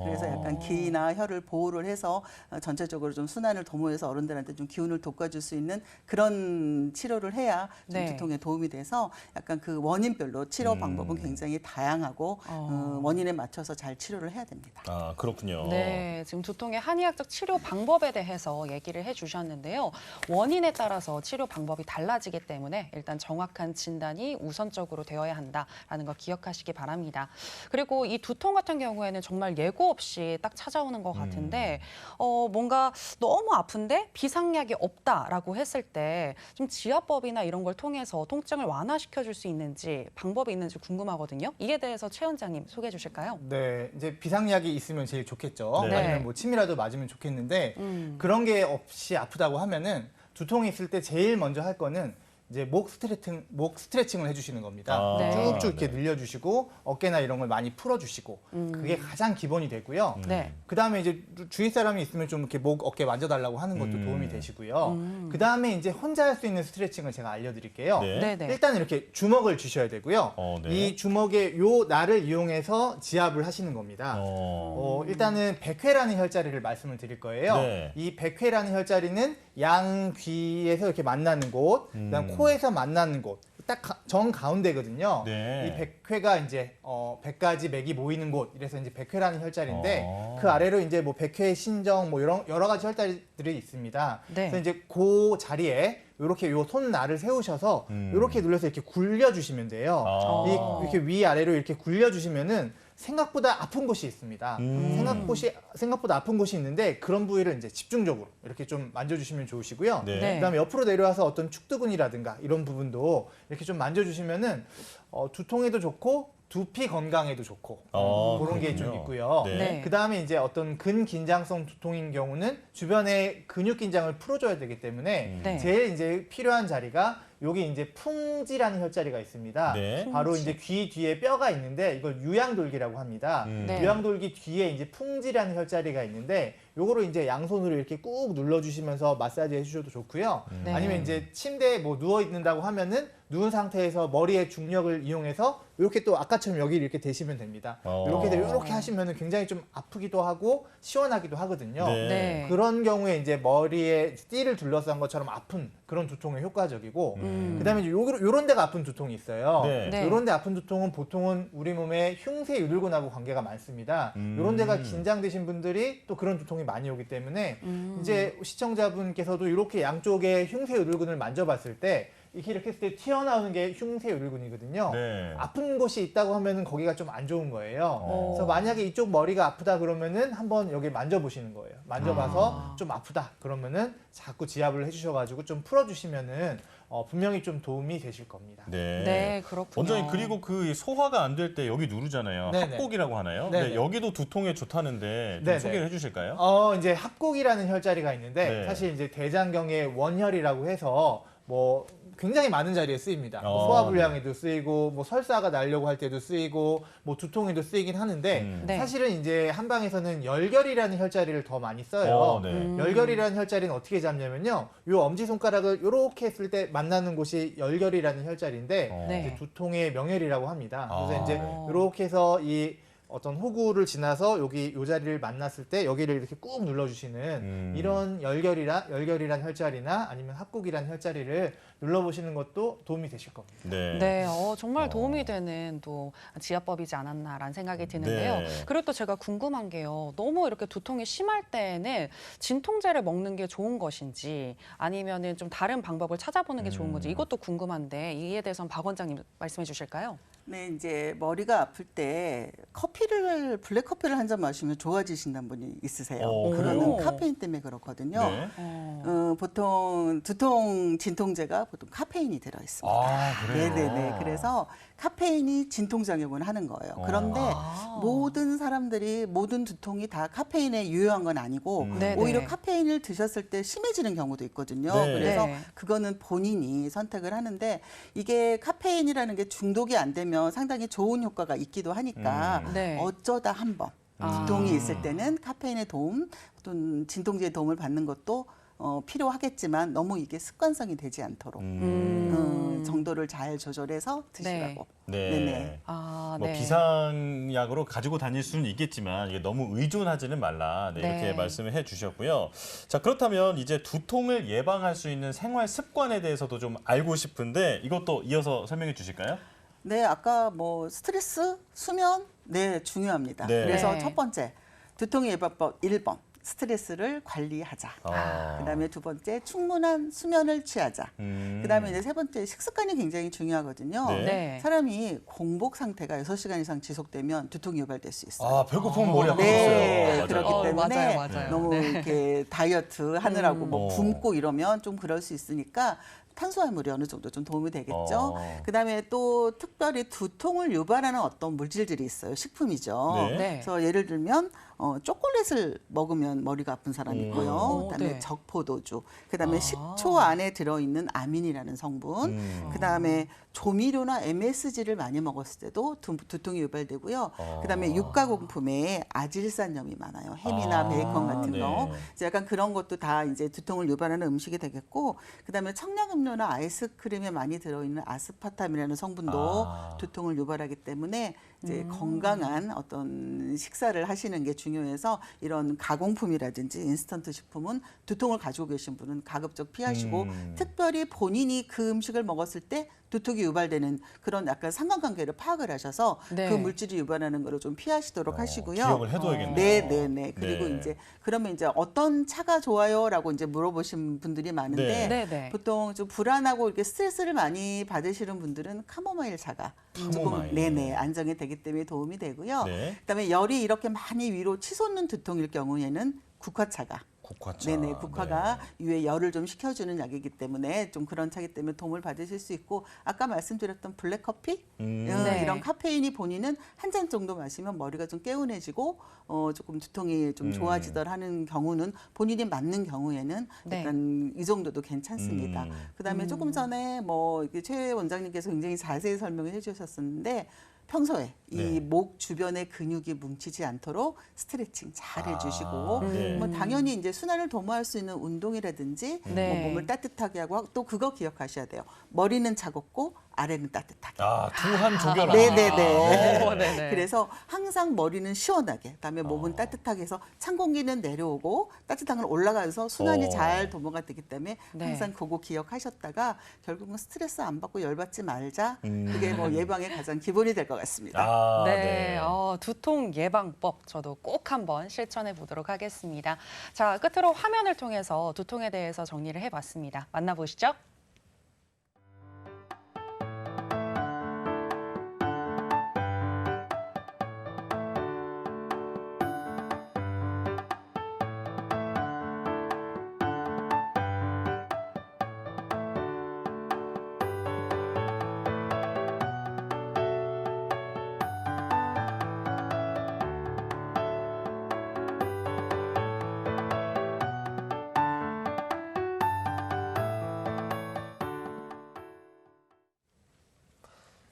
그래서 약간 기나 혈을 보호를 해서 전체적으로 좀 순환을 도모해서 어른들한테 좀 기운을 돋궈줄 수 있는 그런 치료를 해야 좀 네. 두통에 도움이 돼서 약간 그 원인별로 치료 방법은 굉장히 다양하고 원인에 맞춰서 잘 치료를 해야 됩니다. 아, 그렇군요. 네, 지금 두통의 한의학적 치료 방법에 대해서 얘기를 해주셨는데요. 원인에 따라서 치료 방법이 달라지기 때문에 일단 정확한 진단이 우선적으로 되어야 한다라는 거 기억하시기 바랍니다. 그리고 이 두통 같은 경우에는 정말 예고 없이 딱 찾아오는 것 같은데 뭔가 너무 아픈데 비상약이 없다라고 했을 때 좀 지압법이나 이런 걸 통해서 통증을 완화시켜줄 수 있는지 방법이 있는지 궁금하거든요. 이에 대해서 최 원장님 소개해 주실까요? 네, 이제 비상약이 있으면 제일 좋겠죠. 네. 아니면 뭐 침이라도 맞으면 좋겠는데 그런 게 없이 아프다고 하면은 두통이 있을 때 제일 먼저 할 거는 이제 목 스트레칭을 해주시는 겁니다. 아, 네. 쭉쭉 이렇게 네. 늘려주시고 어깨나 이런 걸 많이 풀어주시고 그게 가장 기본이 되고요. 네. 그 다음에 이제 주위 사람이 있으면 좀 이렇게 목 어깨 만져달라고 하는 것도 도움이 되시고요. 그 다음에 이제 혼자 할 수 있는 스트레칭을 제가 알려드릴게요. 네. 네, 네. 일단 이렇게 주먹을 쥐셔야 되고요. 네. 이 주먹의 요 날을 이용해서 지압을 하시는 겁니다. 일단은 백회라는 혈자리를 말씀을 드릴 거예요. 네. 이 백회라는 혈자리는 양 귀에서 이렇게 만나는 곳, 그다음 코에서 만나는 곳, 딱 정 가운데거든요. 네. 이 백회가 이제 100가지 맥이 모이는 곳, 이래서 이제 백회라는 혈자리인데 그 아래로 이제 뭐 백회, 신정, 뭐 여러 가지 혈자리들이 있습니다. 네. 그래서 이제 그 자리에 이렇게 요 손날을 세우셔서 이렇게 눌러서 이렇게 굴려주시면 돼요. 아. 이렇게 위아래로 이렇게 굴려주시면은 생각보다 아픈 곳이 있습니다. 생각보다 아픈 곳이 있는데 그런 부위를 이제 집중적으로 이렇게 좀 만져주시면 좋으시고요. 네. 네. 그다음에 옆으로 내려와서 어떤 축두근이라든가 이런 부분도 이렇게 좀 만져주시면은 두통에도 좋고 두피 건강에도 좋고 그런 게 좀 그렇군요. 있고요. 네. 네. 그다음에 이제 어떤 근긴장성 두통인 경우는 주변에 근육 긴장을 풀어줘야 되기 때문에 네. 제일 이제 필요한 자리가 여기 이제 풍지라는 혈자리가 있습니다. 네. 바로 이제 귀 뒤에 뼈가 있는데 이걸 유양돌기라고 합니다. 네. 유양돌기 뒤에 이제 풍지라는 혈자리가 있는데 요거로 이제 양손으로 이렇게 꾹 눌러주시면서 마사지 해주셔도 좋고요. 네. 아니면 이제 침대에 뭐 누워 있는다고 하면은 누운 상태에서 머리의 중력을 이용해서 이렇게 또 아까처럼 여기를 이렇게 대시면 됩니다. 이렇게 하시면은 굉장히 좀 아프기도 하고 시원하기도 하거든요. 네. 네. 그런 경우에 이제 머리에 띠를 둘러싼 것처럼 아픈 그런 두통에 효과적이고 그다음에 이제 요런 데가 아픈 두통이 있어요. 네. 네. 요런 데 아픈 두통은 보통은 우리 몸의 흉쇄 유들근하고 관계가 많습니다. 요런 데가 긴장되신 분들이 또 그런 두통이 많이 오기 때문에 이제 시청자분께서도 이렇게 양쪽에 흉쇄 유들근을 만져봤을 때 이렇게 했을 때 튀어나오는 게 흉쇄 유들근이거든요. 네. 아픈 곳이 있다고 하면은 거기가 좀 안 좋은 거예요. 그래서 만약에 이쪽 머리가 아프다 그러면은 한번 여기 만져보시는 거예요. 만져봐서 좀 아프다 그러면은 자꾸 지압을 해주셔가지고 좀 풀어주시면은 분명히 좀 도움이 되실 겁니다. 네. 네, 그렇군요. 원장님 그리고 그 소화가 안 될 때 여기 누르잖아요. 네네. 합곡이라고 하나요? 네네. 네, 여기도 두통에 좋다는데 좀 네네. 소개를 해주실까요? 이제 합곡이라는 혈자리가 있는데 네. 사실 이제 대장경의 원혈이라고 해서 뭐 굉장히 많은 자리에 쓰입니다. 뭐 어, 소화불량에도 쓰이고 뭐 설사가 나려고 할 때도 쓰이고 뭐 두통에도 쓰이긴 하는데 네. 사실은 이제 한방에서는 열결이라는 혈자리를 더 많이 써요. 네. 열결이라는 혈자리는 어떻게 잡냐면요. 요 엄지손가락을 이렇게 했을 때 만나는 곳이 열결이라는 혈자리인데 네. 이제 두통의 명혈이라고 합니다. 그래서 아, 이제 네. 이렇게 해서 이 어떤 호구를 지나서 여기 요 자리를 만났을 때 여기를 이렇게 꾹 눌러주시는 이런 열결이란 혈자리나 아니면 합곡이란 혈자리를 눌러보시는 것도 도움이 되실 겁니다. 네. 네, 정말 도움이 되는 또 지압법이지 않았나라는 생각이 드는데요. 네. 그리고 또 제가 궁금한 게요. 너무 이렇게 두통이 심할 때에는 진통제를 먹는 게 좋은 것인지 아니면은 좀 다른 방법을 찾아보는 게 좋은 건지 이것도 궁금한데 이에 대해서는 박 원장님 말씀해 주실까요? 네, 이제 머리가 아플 때 블랙 커피를 한 잔 마시면 좋아지신다는 분이 있으세요. 그래요? 그거는 카페인 때문에 그렇거든요. 네. 보통 두통 진통제가 보통 카페인이 들어 있습니다. 아, 그래요? 네네네. 그래서 카페인이 진통작용을 하는 거예요. 그런데 모든 사람들이 모든 두통이 다 카페인에 유효한 건 아니고 네네. 오히려 카페인을 드셨을 때 심해지는 경우도 있거든요. 네. 그래서 네. 그거는 본인이 선택을 하는데 이게 카페인이라는 게 중독이 안 되면 상당히 좋은 효과가 있기도 하니까 네. 어쩌다 한번 두통이 있을 때는 카페인의 도움 또는 진통제의 도움을 받는 것도 필요하겠지만 너무 이게 습관성이 되지 않도록 정도를 잘 조절해서 드시라고. 네. 네네. 아, 뭐 네. 비상약으로 가지고 다닐 수는 있겠지만 이게 너무 의존하지는 말라. 네, 이렇게 네. 말씀을 해주셨고요. 자, 그렇다면 이제 두통을 예방할 수 있는 생활 습관에 대해서도 좀 알고 싶은데 이것도 이어서 설명해 주실까요? 네, 아까 뭐 스트레스, 수면, 네, 중요합니다. 네. 그래서 네. 첫 번째, 두통 예방법 1번, 스트레스를 관리하자. 그다음에 두 번째, 충분한 수면을 취하자. 그다음에 이제 세 번째, 식습관이 굉장히 중요하거든요. 네. 네. 사람이 공복 상태가 6시간 이상 지속되면 두통이 유발될 수 있어요. 아, 배고프면 머리 아팠어요. 네, 맞아요. 그렇기 때문에 맞아요. 너무 네. 이렇게 다이어트 하느라고 뭐 어. 굶고 이러면 좀 그럴 수 있으니까 탄수화물이 어느 정도 좀 도움이 되겠죠. 그다음에 또 특별히 두통을 유발하는 어떤 물질들이 있어요. 식품이죠. 네. 네. 그래서 예를 들면 초콜릿을 먹으면 머리가 아픈 사람이 있고요. 그다음에 네. 적포도주, 그다음에 식초 안에 들어있는 아민이라는 성분, 그다음에 조미료나 MSG를 많이 먹었을 때도 두통이 유발되고요. 그다음에 육가공품에 아질산염이 많아요. 햄이나 베이컨 같은 네. 거. 이제 약간 그런 것도 다 이제 두통을 유발하는 음식이 되겠고, 그다음에 청량음료나 아이스크림에 많이 들어있는 아스파탐이라는 성분도 두통을 유발하기 때문에 이제 건강한 어떤 식사를 하시는 게 중요해서 이런 가공품이라든지 인스턴트 식품은 두통을 가지고 계신 분은 가급적 피하시고 특별히 본인이 그 음식을 먹었을 때 두통이 유발되는 그런 약간 상관관계를 파악을 하셔서 네. 그 물질이 유발하는 거를 좀 피하시도록 하시고요. 기억을 해둬야겠네요. 네네네. 그리고 네. 이제 그러면 이제 어떤 차가 좋아요라고 이제 물어보신 분들이 많은데 네. 네네. 보통 좀 불안하고 이렇게 스트레스를 많이 받으시는 분들은 카모마일 차가 카모마일. 조금 네네 안정이 되기 때문에 도움이 되고요. 네. 그다음에 열이 이렇게 많이 위로 치솟는 두통일 경우에는 국화차가 국화차. 네네, 국화가 위에 열을 좀 식혀주는 약이기 때문에 좀 그런 차기 때문에 도움을 받으실 수 있고 아까 말씀드렸던 블랙커피 네. 이런 카페인이 본인은 한 잔 정도 마시면 머리가 좀 개운해지고 조금 두통이 좀 좋아지더라 하는 경우는 본인이 맞는 경우에는 네. 약간 이 정도도 괜찮습니다. 그다음에 조금 전에 뭐 이렇게 최 원장님께서 굉장히 자세히 설명을 해주셨었는데 평소에 네. 이 목 주변의 근육이 뭉치지 않도록 스트레칭 잘 해주시고 네. 뭐 당연히 이제 순환을 도모할 수 있는 운동이라든지 네. 뭐 몸을 따뜻하게 하고 또 그거 기억하셔야 돼요. 머리는 차갑고 아래는 따뜻하게. 두한 조결. 네네네. 네네. 그래서 항상 머리는 시원하게, 그다음에 몸은 따뜻하게 해서 찬 공기는 내려오고 따뜻한 건 올라가서 순환이 잘 도모가 되기 때문에 네. 항상 그거 기억하셨다가 결국은 스트레스 안 받고 열받지 말자. 그게 뭐 예방의 가장 기본이 될 것 같습니다. 네, 두통 예방법 저도 꼭 한번 실천해 보도록 하겠습니다. 자, 끝으로 화면을 통해서 두통에 대해서 정리를 해봤습니다. 만나보시죠.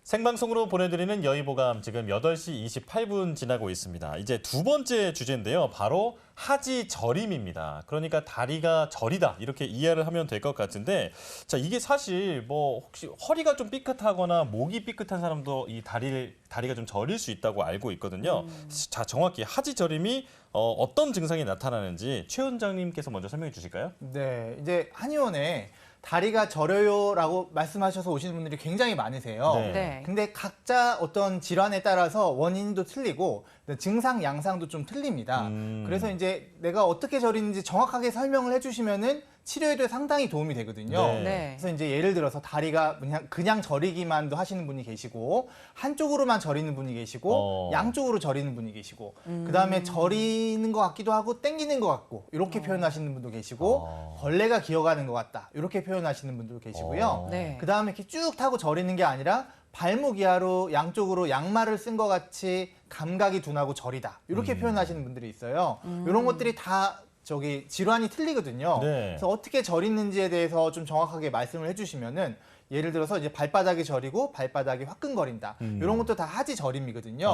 생방송으로 보내드리는 여의보감 지금 8시 28분 지나고 있습니다. 이제 두 번째 주제인데요. 바로 하지저림입니다. 그러니까 다리가 저리다 이렇게 이해를 하면 될 것 같은데 자 이게 사실 뭐 혹시 허리가 좀 삐끗하거나 목이 삐끗한 사람도 이 다리가 좀 저릴 수 있다고 알고 있거든요. 자 정확히 하지저림이 어떤 증상이 나타나는지 최 원장님께서 먼저 설명해 주실까요? 네, 이제 한의원에 다리가 저려요라고 말씀하셔서 오시는 분들이 굉장히 많으세요. 네. 네. 근데 각자 어떤 질환에 따라서 원인도 틀리고 증상 양상도 좀 틀립니다. 그래서 이제 내가 어떻게 저리는지 정확하게 설명을 해주시면은 치료에도 상당히 도움이 되거든요. 네. 네. 그래서 이제 예를 들어서 다리가 그냥 저리기만도 하시는 분이 계시고 한쪽으로만 저리는 분이 계시고 양쪽으로 저리는 분이 계시고 그다음에 저리는 것 같기도 하고 땡기는 것 같고 이렇게 표현하시는 분도 계시고 벌레가 기어가는 것 같다 이렇게 표현하시는 분도 계시고요. 네. 그다음에 이렇게 쭉 타고 저리는 게 아니라 발목 이하로 양쪽으로 양말을 쓴 것 같이 감각이 둔하고 저리다 이렇게 표현하시는 분들이 있어요. 이런 것들이 다 저기 질환이 틀리거든요. 네. 그래서 어떻게 저리는지에 대해서 좀 정확하게 말씀을 해주시면은 예를 들어서 이제 발바닥이 저리고 발바닥이 화끈거린다 이런 것도 다 하지 저림이거든요.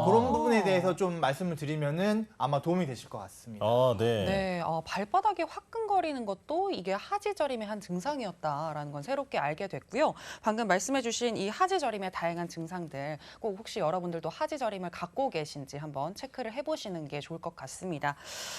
그런 부분에 대해서 좀 말씀을 드리면은 아마 도움이 되실 것 같습니다. 네. 네, 발바닥이 화끈거리는 것도 이게 하지저림의 한 증상이었다라는 건 새롭게 알게 됐고요. 방금 말씀해주신 이 하지저림의 다양한 증상들 꼭 혹시 여러분들도 하지저림을 갖고 계신지 한번 체크를 해보시는 게 좋을 것 같습니다.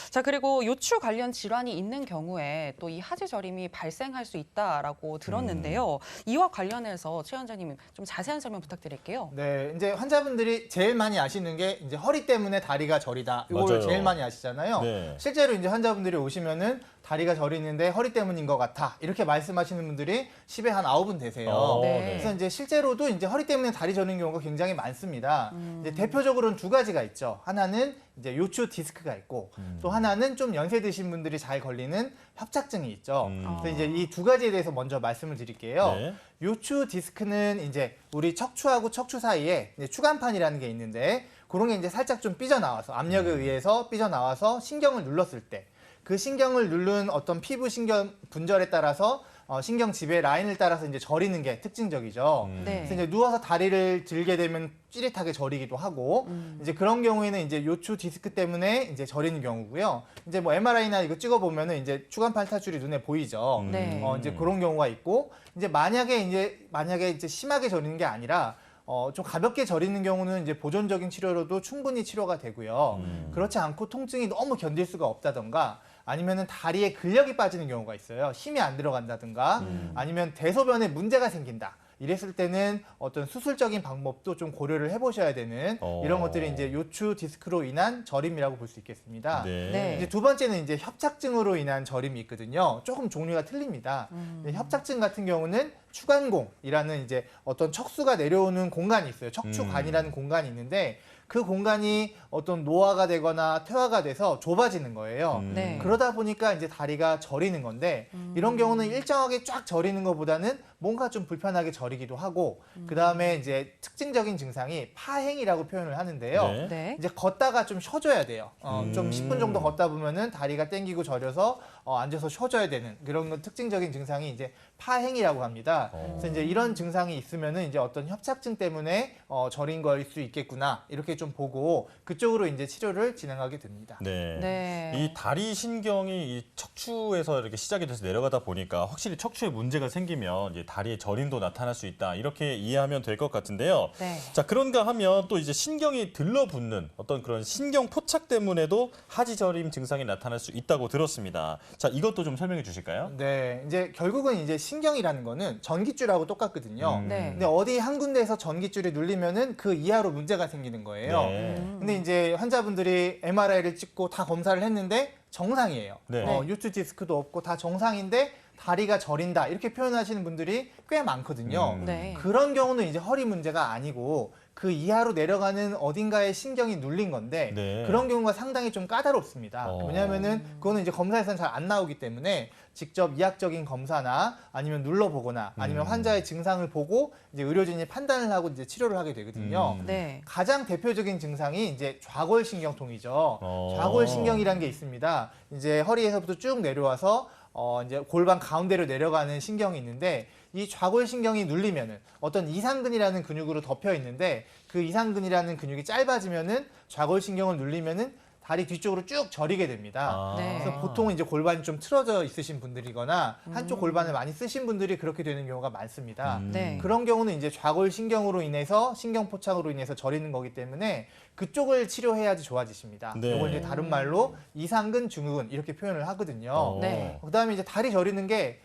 자, 그리고 요추 관련 질환이 있는 경우에 또 이 하지저림이 발생할 수 있다라고 들었는데요. 이와 관련해서 최 원장님 좀 자세한 설명 부탁드릴게요. 네, 이제 환자분들이 제일 많이 아시는 게 이제 허리 때문에 다리가 저리다. 이걸 맞아요. 제일 많이 아시잖아요. 네. 실제로 이제 환자분들이 오시면은 다리가 저리는데 허리 때문인 것 같아. 이렇게 말씀하시는 분들이 10에 한 9분 되세요. 네. 그래서 이제 실제로도 이제 허리 때문에 다리 저리는 경우가 굉장히 많습니다. 이제 대표적으로는 두 가지가 있죠. 하나는 이제 요추 디스크가 있고 또 하나는 좀 연세 드신 분들이 잘 걸리는 협착증이 있죠. 그래서 이제 이 두 가지에 대해서 먼저 말씀을 드릴게요. 네. 요추 디스크는 이제 우리 척추하고 척추 사이에 이제 추간판이라는 게 있는데 그런 게 이제 살짝 좀 삐져나와서 압력에 의해서 삐져나와서 신경을 눌렀을 때 그 신경을 누른 어떤 피부 신경 분절에 따라서 신경 지배 라인을 따라서 이제 저리는 게 특징적이죠. 네. 그래서 이제 누워서 다리를 들게 되면 찌릿하게 저리기도 하고 이제 그런 경우에는 이제 요추 디스크 때문에 이제 저리는 경우고요. 이제 뭐 MRI나 이거 찍어 보면은 이제 추간판 탈출이 눈에 보이죠. 네. 이제 그런 경우가 있고 이제 만약에 이제 심하게 저리는 게 아니라 좀 가볍게 저리는 경우는 이제 보존적인 치료로도 충분히 치료가 되고요. 그렇지 않고 통증이 너무 견딜 수가 없다던가 아니면은 다리에 근력이 빠지는 경우가 있어요. 힘이 안 들어간다든가 아니면 대소변에 문제가 생긴다. 이랬을 때는 어떤 수술적인 방법도 좀 고려를 해보셔야 되는 이런 것들이 이제 요추 디스크로 인한 저림이라고 볼 수 있겠습니다. 네. 이제 두 번째는 이제 협착증으로 인한 저림이 있거든요. 조금 종류가 틀립니다. 협착증 같은 경우는 추간공이라는 이제 어떤 척수가 내려오는 공간이 있어요. 척추관이라는 공간이 있는데 그 공간이 어떤 노화가 되거나 퇴화가 돼서 좁아지는 거예요. 네. 그러다 보니까 이제 다리가 저리는 건데 이런 경우는 일정하게 쫙 저리는 것보다는 뭔가 좀 불편하게 저리기도 하고 그 다음에 이제 특징적인 증상이 파행이라고 표현을 하는데요. 네. 네. 이제 걷다가 좀 쉬어줘야 돼요. 좀 10분 정도 걷다 보면은 다리가 땡기고 저려서 앉아서 쉬어줘야 되는 그런 건 특징적인 증상이 이제 파행이라고 합니다. 그래서 이제 이런 증상이 있으면은 이제 어떤 협착증 때문에 저린 거일 수 있겠구나 이렇게 좀 보고 그쪽으로 이제 치료를 진행하게 됩니다. 네. 네. 이 다리 신경이 이 척추에서 이렇게 시작이 돼서 내려가다 보니까 확실히 척추에 문제가 생기면 이제 다리에 저림도 나타날 수 있다. 이렇게 이해하면 될 것 같은데요. 네. 자, 그런가 하면 또 이제 신경이 들러붙는 어떤 그런 신경 포착 때문에도 하지저림 증상이 나타날 수 있다고 들었습니다. 자, 이것도 좀 설명해 주실까요? 네, 이제 결국은 이제 신경이라는 거는 전깃줄하고 똑같거든요. 네. 근데 어디 한 군데에서 전깃줄이 눌리면은 그 이하로 문제가 생기는 거예요. 네. 근데 이제 환자분들이 MRI를 찍고 다 검사를 했는데 정상이에요. 네. 요추 디스크도 없고 다 정상인데 다리가 저린다 이렇게 표현하시는 분들이 꽤 많거든요. 네. 그런 경우는 이제 허리 문제가 아니고 그 이하로 내려가는 어딘가에 신경이 눌린 건데 네. 그런 경우가 상당히 좀 까다롭습니다. 왜냐하면은 그거는 이제 검사에서는 잘 안 나오기 때문에 직접 이학적인 검사나 아니면 눌러보거나 아니면 환자의 증상을 보고 이제 의료진이 판단을 하고 이제 치료를 하게 되거든요. 네. 가장 대표적인 증상이 이제 좌골신경통이죠. 좌골신경이라는 게 있습니다. 이제 허리에서부터 쭉 내려와서 이제 골반 가운데로 내려가는 신경이 있는데 이 좌골신경이 눌리면은 어떤 이상근이라는 근육으로 덮여 있는데 그 이상근이라는 근육이 짧아지면은 좌골신경을 눌리면은 다리 뒤쪽으로 쭉 저리게 됩니다. 네. 그래서 보통은 이제 골반이 좀 틀어져 있으신 분들이거나 한쪽 골반을 많이 쓰신 분들이 그렇게 되는 경우가 많습니다. 네. 그런 경우는 이제 좌골신경으로 인해서 신경포착으로 인해서 저리는 거기 때문에 그쪽을 치료해야지 좋아지십니다. 네. 이걸 이제 다른 말로 이상근, 중근 이렇게 표현을 하거든요. 네. 그다음에 이제 다리 저리는 게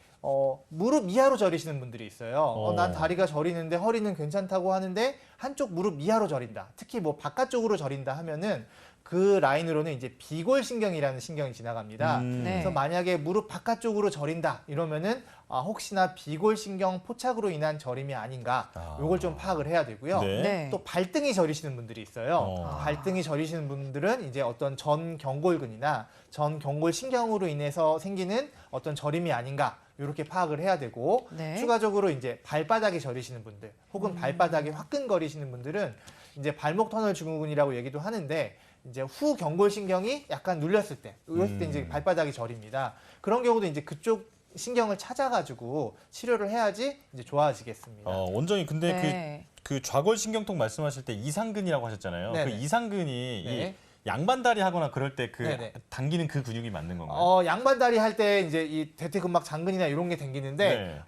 무릎 이하로 저리시는 분들이 있어요. 난 다리가 저리는데 허리는 괜찮다고 하는데 한쪽 무릎 이하로 저린다. 특히 뭐 바깥쪽으로 저린다 하면은 그 라인으로는 이제 비골신경이라는 신경이 지나갑니다. 네. 그래서 만약에 무릎 바깥쪽으로 저린다 이러면은 혹시나 비골신경 포착으로 인한 저림이 아닌가 요걸 좀 파악을 해야 되고요. 네. 네. 또 발등이 저리시는 분들이 있어요. 발등이 저리시는 분들은 이제 어떤 전경골근이나 전경골신경으로 인해서 생기는 어떤 저림이 아닌가 이렇게 파악을 해야 되고 네. 추가적으로 이제 발바닥이 저리시는 분들 혹은 발바닥이 화끈거리시는 분들은 이제 발목 터널 증후군이라고 얘기도 하는데 이제 후경골신경이 약간 눌렸을 때, 이랬을 때 이제 발바닥이 저립니다. 그런 경우도 이제 그쪽 신경을 찾아가지고 치료를 해야지 이제 좋아지겠습니다. 원장님 근데 네. 그 좌골신경통 말씀하실 때 이상근이라고 하셨잖아요. 네네. 그 이상근이 네. 이 양반다리 하거나 그럴 때 그 네네. 당기는 그 근육이 맞는 건가요? 양반다리 할 때 이제 이 대퇴근막 장근이나 이런 게 당기는데 네.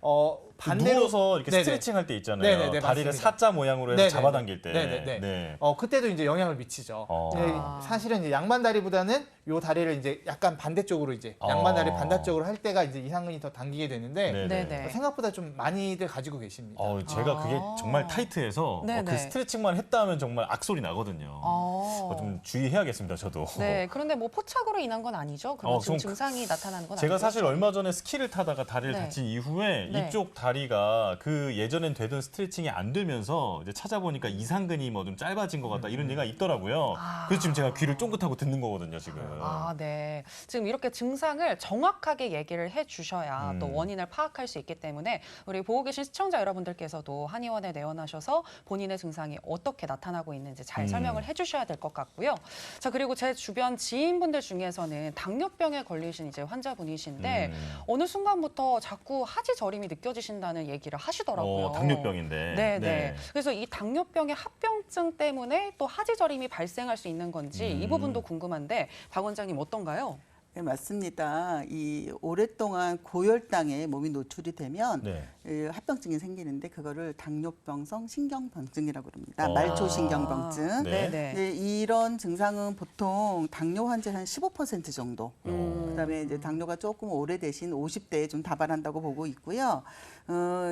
반대로 누워서 이렇게 네네. 스트레칭 할 때 있잖아요. 네네네, 다리를 맞습니다. 사자 모양으로 해서 네네네. 잡아당길 때. 네네네. 네. 그때도 이제 영향을 미치죠. 네, 아. 사실은 이제 양반다리보다는 요 다리를 이제 약간 반대쪽으로 이제 양반다리 반대쪽으로 할 때가 이제 이상근이 더 당기게 되는데 네네. 네네. 생각보다 좀 많이들 가지고 계십니다. 제가 그게 아. 정말 타이트해서 네네. 그 스트레칭만 했다 하면 정말 악소리 나거든요. 어. 좀 주의해야겠습니다, 저도. 네, 그런데 뭐 포착으로 인한 건 아니죠? 그럼 지금 좀 증상이 나타나는 건 제가 아니죠? 사실 얼마 전에 스키를 타다가 다리를 네. 다친 이후에 네. 이쪽 다리가 그 예전엔 되던 스트레칭이 안 되면서 이제 찾아보니까 이상근이 뭐 좀 짧아진 것 같다 이런 얘기가 있더라고요. 그래서 지금 제가 귀를 쫑긋하고 듣는 거거든요, 지금. 아, 네. 지금 이렇게 증상을 정확하게 얘기를 해주셔야 또 원인을 파악할 수 있기 때문에 우리 보고 계신 시청자 여러분들께서도 한의원에 내원하셔서 본인의 증상이 어떻게 나타나고 있는지 잘 설명을 해주셔야 될 것 같고요. 자, 그리고 제 주변 지인분들 중에서는 당뇨병에 걸리신 이제 환자분이신데 어느 순간부터 자꾸 하지 저림이 느껴지신다는 얘기를 하시더라고요. 당뇨병인데. 네. 그래서 이 당뇨병의 합병증 때문에 또 하지 저림이 발생할 수 있는 건지 이 부분도 궁금한데 박 원장님 어떤가요? 네, 맞습니다. 이 오랫동안 고혈당에 몸이 노출이 되면 네. 합병증이 생기는데 그거를 당뇨병성 신경병증이라고 합니다. 아. 말초신경병증. 네. 네, 이런 증상은 보통 당뇨 환자 한 15% 정도. 그다음에 이제 당뇨가 조금 오래되신 50대에 좀 다발한다고 보고 있고요.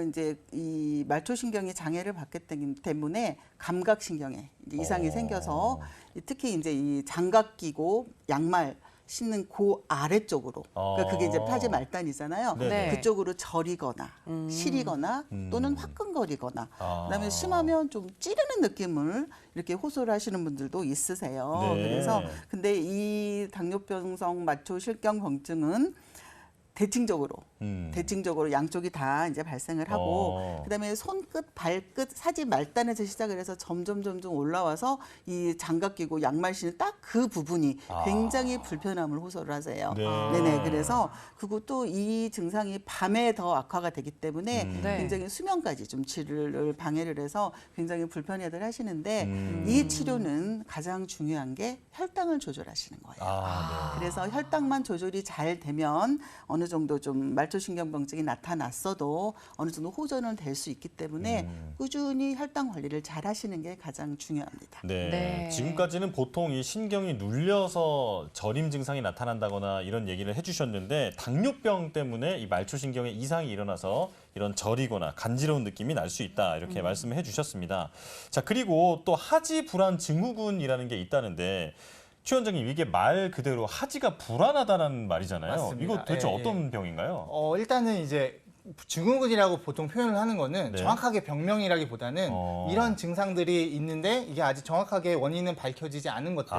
이제 이 말초신경이 장애를 받기 때문에 감각신경에 이제 이상이 생겨서 특히 이제 이 장갑 끼고 양말 신는 그 아래쪽으로 그러니까 그게 이제 파지 말단이잖아요. 네네. 그쪽으로 저리거나 시리거나 또는 화끈거리거나 그다음에 심하면 좀 찌르는 느낌을 이렇게 호소를 하시는 분들도 있으세요. 네. 그래서 근데 이 당뇨병성 말초실경병증은 대칭적으로 양쪽이 다 이제 발생을 하고 그다음에 손끝, 발끝, 사지 말단에서 시작을 해서 점점 올라와서 이 장갑 끼고 양말 신는 딱 그 부분이 굉장히 불편함을 호소를 하세요. 네. 네네. 그래서 그것도 이 증상이 밤에 더 악화가 되기 때문에 네. 굉장히 수면까지 좀 치료를 방해를 해서 굉장히 불편해들 하시는데 이 치료는 가장 중요한 게 혈당을 조절하시는 거예요. 그래서 혈당만 조절이 잘 되면 어느 정도 좀 말초신경병증이 나타났어도 어느 정도 호전은 될 수 있기 때문에 꾸준히 혈당 관리를 잘 하시는 게 가장 중요합니다. 네. 네. 지금까지는 보통 이 신경이 눌려서 저림 증상이 나타난다거나 이런 얘기를 해주셨는데 당뇨병 때문에 이 말초신경에 이상이 일어나서 이런 저리거나 간지러운 느낌이 날 수 있다 이렇게 말씀을 해주셨습니다. 자, 그리고 또 하지 불안 증후군이라는 게 있다는데 최 원장님 이게 말 그대로 하지가 불안하다는 말이잖아요. 맞습니다. 이거 도대체 예, 어떤 병인가요? 일단은 이제 증후군이라고 보통 표현을 하는 거는 네. 정확하게 병명이라기보다는 이런 증상들이 있는데 이게 아직 정확하게 원인은 밝혀지지 않은 것들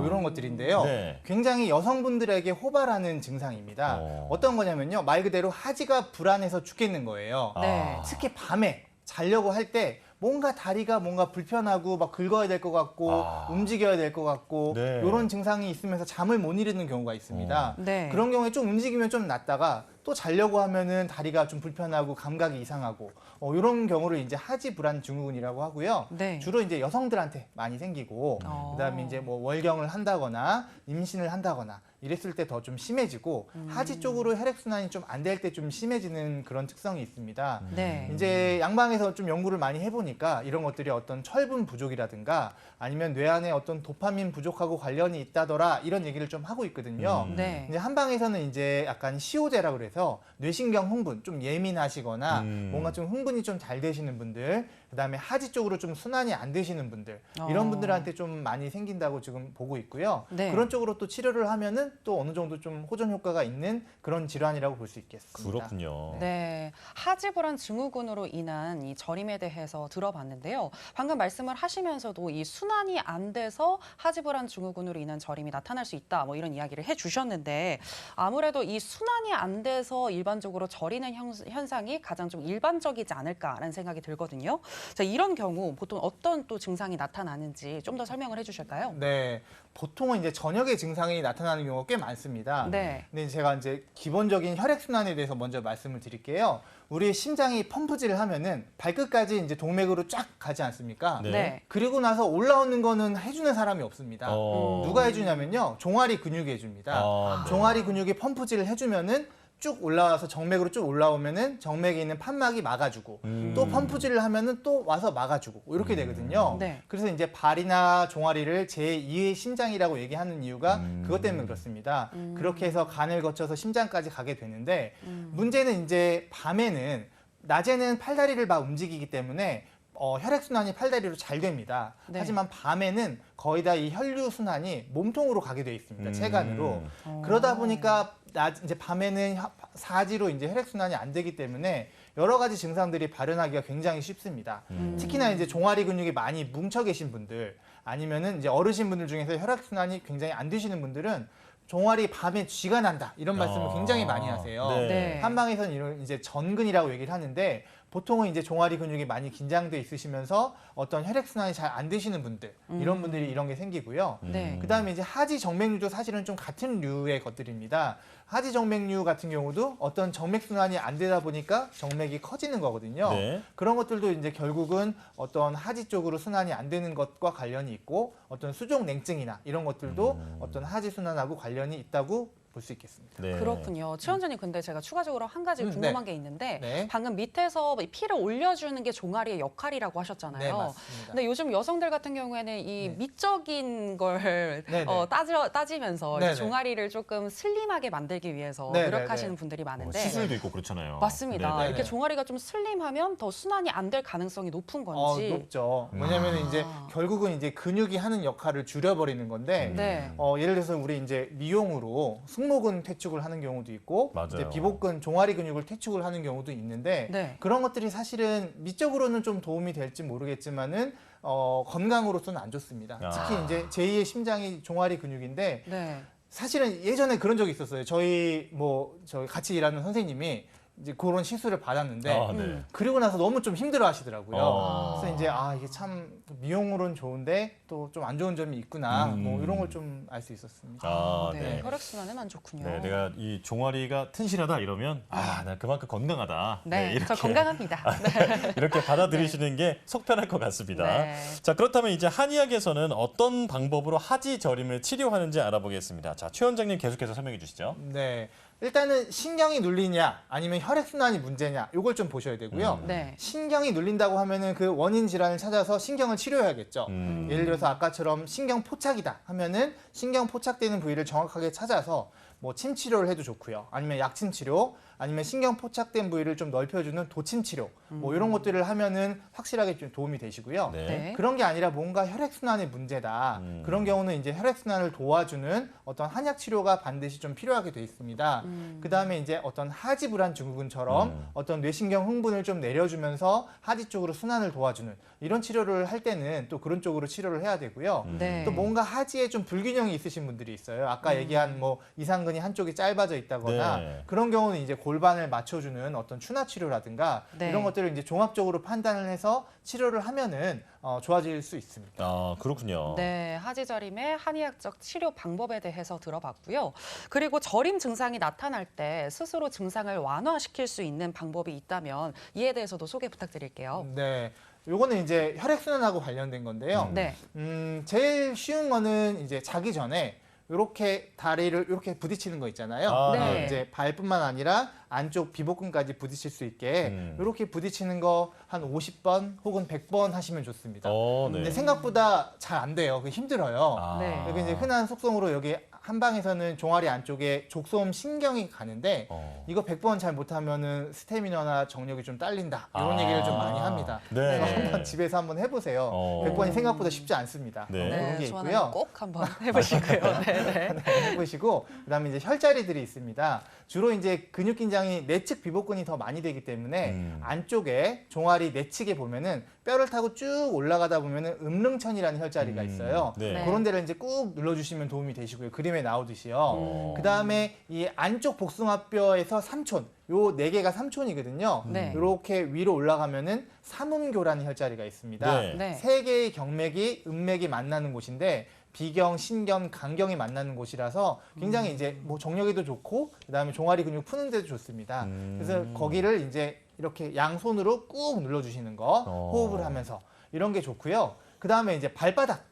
이런 것들인데요. 네. 굉장히 여성분들에게 호발하는 증상입니다. 어떤 거냐면요. 말 그대로 하지가 불안해서 죽겠는 거예요. 네. 특히 밤에 자려고 할 때 뭔가 다리가 뭔가 불편하고 막 긁어야 될 것 같고 움직여야 될 것 같고 네. 이런 증상이 있으면서 잠을 못 이루는 경우가 있습니다. 네. 그런 경우에 좀 움직이면 좀 낫다가 또 자려고 하면은 다리가 좀 불편하고 감각이 이상하고 이런 경우를 이제 하지 불안 증후군이라고 하고요. 네. 주로 이제 여성들한테 많이 생기고 그다음에 이제 뭐 월경을 한다거나 임신을 한다거나 이랬을 때 더 좀 심해지고 하지 쪽으로 혈액순환이 좀 안 될 때 좀 심해지는 그런 특성이 있습니다. 네. 이제 양방에서 좀 연구를 많이 해보니까 이런 것들이 어떤 철분 부족이라든가 아니면 뇌 안에 어떤 도파민 부족하고 관련이 있다더라 이런 얘기를 좀 하고 있거든요. 네. 이제 한방에서는 이제 약간 시오제라고 그래서 해서 뇌신경 흥분, 좀 예민하시거나 뭔가 좀 흥분이 좀 잘 되시는 분들, 그다음에 하지 쪽으로 좀 순환이 안 되시는 분들, 이런 분들한테 좀 많이 생긴다고 지금 보고 있고요. 네. 그런 쪽으로 또 치료를 하면은 또 어느 정도 좀 호전 효과가 있는 그런 질환이라고 볼 수 있겠습니다. 그렇군요. 네, 하지불안 증후군으로 인한 이 저림에 대해서 들어봤는데요. 방금 말씀을 하시면서도 이 순환이 안 돼서 하지불안 증후군으로 인한 저림이 나타날 수 있다, 뭐 이런 이야기를 해주셨는데 아무래도 이 순환이 안 돼서 일반적으로 저리는 현상이 가장 좀 일반적이지 않을까라는 생각이 들거든요. 자, 이런 경우 보통 어떤 또 증상이 나타나는지 좀 더 설명을 해주실까요? 네, 보통은 이제 저녁에 증상이 나타나는 경우가 꽤 많습니다. 네. 근데 제가 이제 기본적인 혈액 순환에 대해서 먼저 말씀을 드릴게요. 우리 심장이 펌프질을 하면은 발끝까지 이제 동맥으로 쫙 가지 않습니까? 네. 네. 그리고 나서 올라오는 거는 해주는 사람이 없습니다. 누가 해주냐면요, 종아리 근육이 해줍니다. 아, 네. 종아리 근육이 펌프질을 해주면은 쭉 올라와서 정맥으로 쭉 올라오면은 정맥에 있는 판막이 막아주고 또 펌프질을 하면은 또 와서 막아주고 이렇게 되거든요. 네. 그래서 이제 발이나 종아리를 제2의 심장이라고 얘기하는 이유가 그것 때문에 그렇습니다. 그렇게 해서 간을 거쳐서 심장까지 가게 되는데 문제는 이제 밤에는 낮에는 팔다리를 막 움직이기 때문에 혈액순환이 팔다리로 잘 됩니다. 네. 하지만 밤에는 거의 다 이 혈류순환이 몸통으로 가게 돼 있습니다. 체간으로. 그러다 보니까 이제 밤에는 사지로 이제 혈액순환이 안 되기 때문에 여러 가지 증상들이 발현하기가 굉장히 쉽습니다. 특히나 이제 종아리 근육이 많이 뭉쳐 계신 분들 아니면은 이제 어르신분들 중에서 혈액순환이 굉장히 안 되시는 분들은 종아리 밤에 쥐가 난다 이런 말씀을 굉장히 많이 하세요. 네. 네. 한방에서는 이런 이제 전근이라고 얘기를 하는데 보통은 이제 종아리 근육이 많이 긴장돼 있으시면서 어떤 혈액순환이 잘 안 되시는 분들 이런 분들이 이런 게 생기고요. 네. 그다음에 이제 하지 정맥류도 사실은 좀 같은 류의 것들입니다. 하지 정맥류 같은 경우도 어떤 정맥 순환이 안 되다 보니까 정맥이 커지는 거거든요. 네. 그런 것들도 이제 결국은 어떤 하지 쪽으로 순환이 안 되는 것과 관련이 있고 어떤 수족 냉증이나 이런 것들도 어떤 하지 순환하고 관련이 있다고 볼 수 있겠습니다. 네. 그렇군요. 최 원장님, 근데 제가 추가적으로 한 가지 궁금한 게 있는데 네. 방금 밑에서 피를 올려주는 게 종아리의 역할이라고 하셨잖아요. 네, 맞습니다. 근데 요즘 여성들 같은 경우에는 이 네. 미적인 걸 네, 네. 따지면서 이제 네, 네. 종아리를 조금 슬림하게 만들기 위해서 네, 네, 노력하시는 네. 분들이 많은데 시술도 있고 그렇잖아요. 맞습니다. 네, 네. 이렇게 종아리가 좀 슬림하면 더 순환이 안 될 가능성이 높은 건지. 높죠. 왜냐하면 이제 결국은 이제 근육이 하는 역할을 줄여버리는 건데 네. 예를 들어서 우리 이제 미용으로 승모근 퇴축을 하는 경우도 있고 맞아요. 이제 비복근 종아리 근육을 퇴축을 하는 경우도 있는데 네. 그런 것들이 사실은 미적으로는 좀 도움이 될지 모르겠지만은 건강으로서는 안 좋습니다. 아. 특히 이제 제2의 심장이 종아리 근육인데 네. 사실은 예전에 그런 적이 있었어요. 저희 같이 일하는 선생님이 이제 그런 시술을 받았는데 아, 네. 그리고 나서 너무 좀 힘들어 하시더라고요. 아. 그래서 이제 이게 참 미용으로는 좋은데 또 좀 안 좋은 점이 있구나. 뭐 이런 걸 좀 알 수 있었습니다. 아, 네. 네. 혈액순환은 안 좋군요. 네, 내가 이 종아리가 튼실하다 이러면 나 그만큼 건강하다. 네, 이렇게 저 건강합니다. 네. 이렇게 받아들이시는 게 속편할 것 같습니다. 네. 자, 그렇다면 이제 한의학에서는 어떤 방법으로 하지 저림을 치료하는지 알아보겠습니다. 자, 최 원장님 계속해서 설명해 주시죠. 네. 일단은 신경이 눌리냐 아니면 혈액순환이 문제냐 이걸 좀 보셔야 되고요. 네. 신경이 눌린다고 하면은 그 원인 질환을 찾아서 신경을 치료해야겠죠. 예를 들어서 아까처럼 신경 포착이다 하면은 신경 포착되는 부위를 정확하게 찾아서 뭐 침 치료를 해도 좋고요. 아니면 약침 치료, 아니면 신경 포착된 부위를 좀 넓혀주는 도침 치료, 뭐 이런 것들을 하면은 확실하게 좀 도움이 되시고요. 네. 네. 그런 게 아니라 뭔가 혈액순환의 문제다. 그런 경우는 이제 혈액순환을 도와주는 어떤 한약 치료가 반드시 좀 필요하게 돼 있습니다. 그 다음에 이제 어떤 하지 불안 증후군처럼 어떤 뇌신경 흥분을 좀 내려주면서 하지 쪽으로 순환을 도와주는 이런 치료를 할 때는 또 그런 쪽으로 치료를 해야 되고요. 네. 또 뭔가 하지에 좀 불균형이 있으신 분들이 있어요. 아까 얘기한 뭐 이상근이 한쪽이 짧아져 있다거나 네. 그런 경우는 이제 골반을 맞춰주는 어떤 추나 치료라든가 네. 이런 것들을 이제 종합적으로 판단을 해서 치료를 하면은 좋아질 수 있습니다. 아, 그렇군요. 네, 하지저림의 한의학적 치료 방법에 대해서 들어봤고요. 그리고 저림 증상이 나타날 때 스스로 증상을 완화시킬 수 있는 방법이 있다면 이에 대해서도 소개 부탁드릴게요. 네. 요거는 이제 혈액순환하고 관련된 건데요. 네. 제일 쉬운 거는 이제 자기 전에 이렇게 다리를 이렇게 부딪히는 거 있잖아요. 아, 네. 이제 발뿐만 아니라 안쪽 비복근까지 부딪힐 수 있게 이렇게 부딪히는 거 한 50번 혹은 100번 하시면 좋습니다. 네. 근데 생각보다 잘 안 돼요. 그 힘들어요. 아. 네. 여기 이제 흔한 속성으로 여기 한방에서는 종아리 안쪽에 족소음 신경이 가는데 이거 100번 잘 못하면은 스태미너나 정력이 좀 딸린다. 이런 얘기를 좀 많이 합니다. 네. 그래서 한번 집에서 한번 해보세요. 100번이 생각보다 쉽지 않습니다. 네. 그런 게 조아나님 있고요. 꼭 한번 해보시고요. 네. 해보시고 그다음에 이제 혈자리들이 있습니다. 주로 이제 근육 긴장이 내측 비복근이 더 많이 되기 때문에 안쪽에 종아리 내측에 보면은 뼈를 타고 쭉 올라가다 보면은 음릉천이라는 혈자리가 있어요. 네. 네. 그런 데를 이제 꾹 눌러주시면 도움이 되시고요. 그림에 나오듯이요. 그다음에 이 안쪽 복숭아뼈에서 삼촌, 요 네 개가 삼촌이거든요. 네. 이렇게 위로 올라가면은 삼음교라는 혈자리가 있습니다. 네. 네. 세 개의 경맥이 음맥이 만나는 곳인데 비경, 신경, 간경이 만나는 곳이라서 굉장히 이제 뭐 정력에도 좋고 그다음에 종아리 근육 푸는 데도 좋습니다. 그래서 거기를 이제 이렇게 양손으로 꾹 눌러주시는 거 호흡을 하면서 이런 게 좋고요. 그다음에 이제 발바닥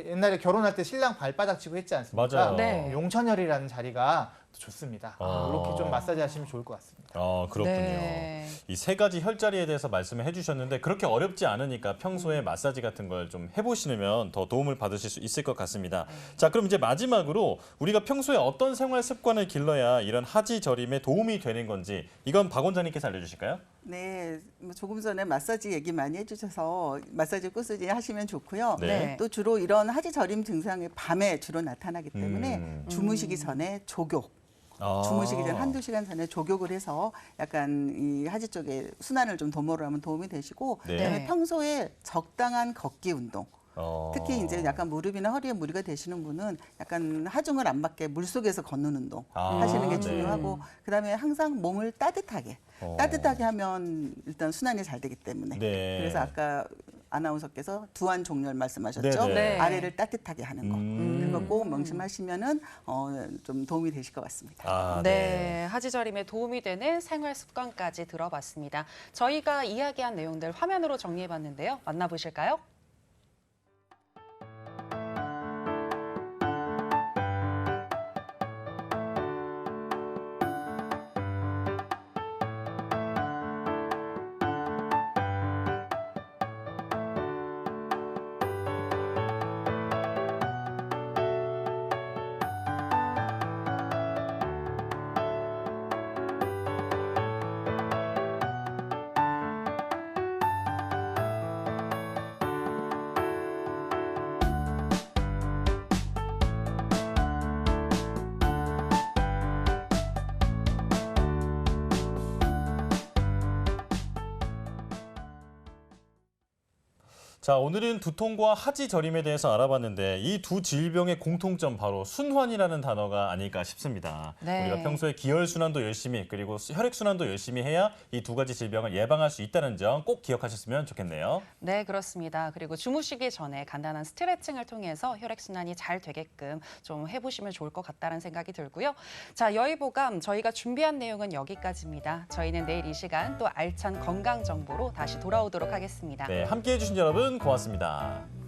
옛날에 결혼할 때 신랑 발바닥 치고 했지 않습니까? 맞아요. 네. 용천혈이라는 자리가 좋습니다. 이렇게 좀 마사지 하시면 좋을 것 같습니다. 그렇군요. 네. 이 세 가지 혈자리에 대해서 말씀을 해주셨는데 그렇게 어렵지 않으니까 평소에 마사지 같은 걸 좀 해보시면 더 도움을 받으실 수 있을 것 같습니다. 자, 그럼 이제 마지막으로 우리가 평소에 어떤 생활 습관을 길러야 이런 하지 저림에 도움이 되는 건지 이건 박 원장님께서 알려주실까요? 네, 뭐 조금 전에 마사지 얘기 많이 해주셔서 마사지 꾸준히 하시면 좋고요. 네. 또 주로 이런 하지 저림 증상이 밤에 주로 나타나기 때문에 주무시기 전에 족욕. 주무시기 전 한두 시간 전에 족욕을 해서 약간 이 하지 쪽에 순환을 좀 도모를 하면 도움이 되시고 네. 그다음에 평소에 적당한 걷기 운동. 특히 이제 약간 무릎이나 허리에 무리가 되시는 분은 약간 하중을 안 받게 물속에서 걷는 운동 하시는 게 네. 중요하고 그다음에 항상 몸을 따뜻하게 하면 일단 순환이 잘 되기 때문에 네. 그래서 아까 아나운서께서 두안 종렬 말씀하셨죠. 네, 네. 아래를 따뜻하게 하는 거. 그거 꼭 명심하시면은 좀 도움이 되실 것 같습니다. 네, 하지저림에 도움이 되는 생활 습관까지 들어봤습니다. 저희가 이야기한 내용들 화면으로 정리해봤는데요. 만나보실까요? 자, 오늘은 두통과 하지 저림에 대해서 알아봤는데 이 두 질병의 공통점 바로 순환이라는 단어가 아닐까 싶습니다. 네. 우리가 평소에 기혈순환도 열심히 그리고 혈액순환도 열심히 해야 이 두 가지 질병을 예방할 수 있다는 점 꼭 기억하셨으면 좋겠네요. 네, 그렇습니다. 그리고 주무시기 전에 간단한 스트레칭을 통해서 혈액순환이 잘 되게끔 좀 해보시면 좋을 것 같다는 생각이 들고요. 자, 여의보감 저희가 준비한 내용은 여기까지입니다. 저희는 내일 이 시간 또 알찬 건강 정보로 다시 돌아오도록 하겠습니다. 네, 함께해 주신 여러분 고맙습니다.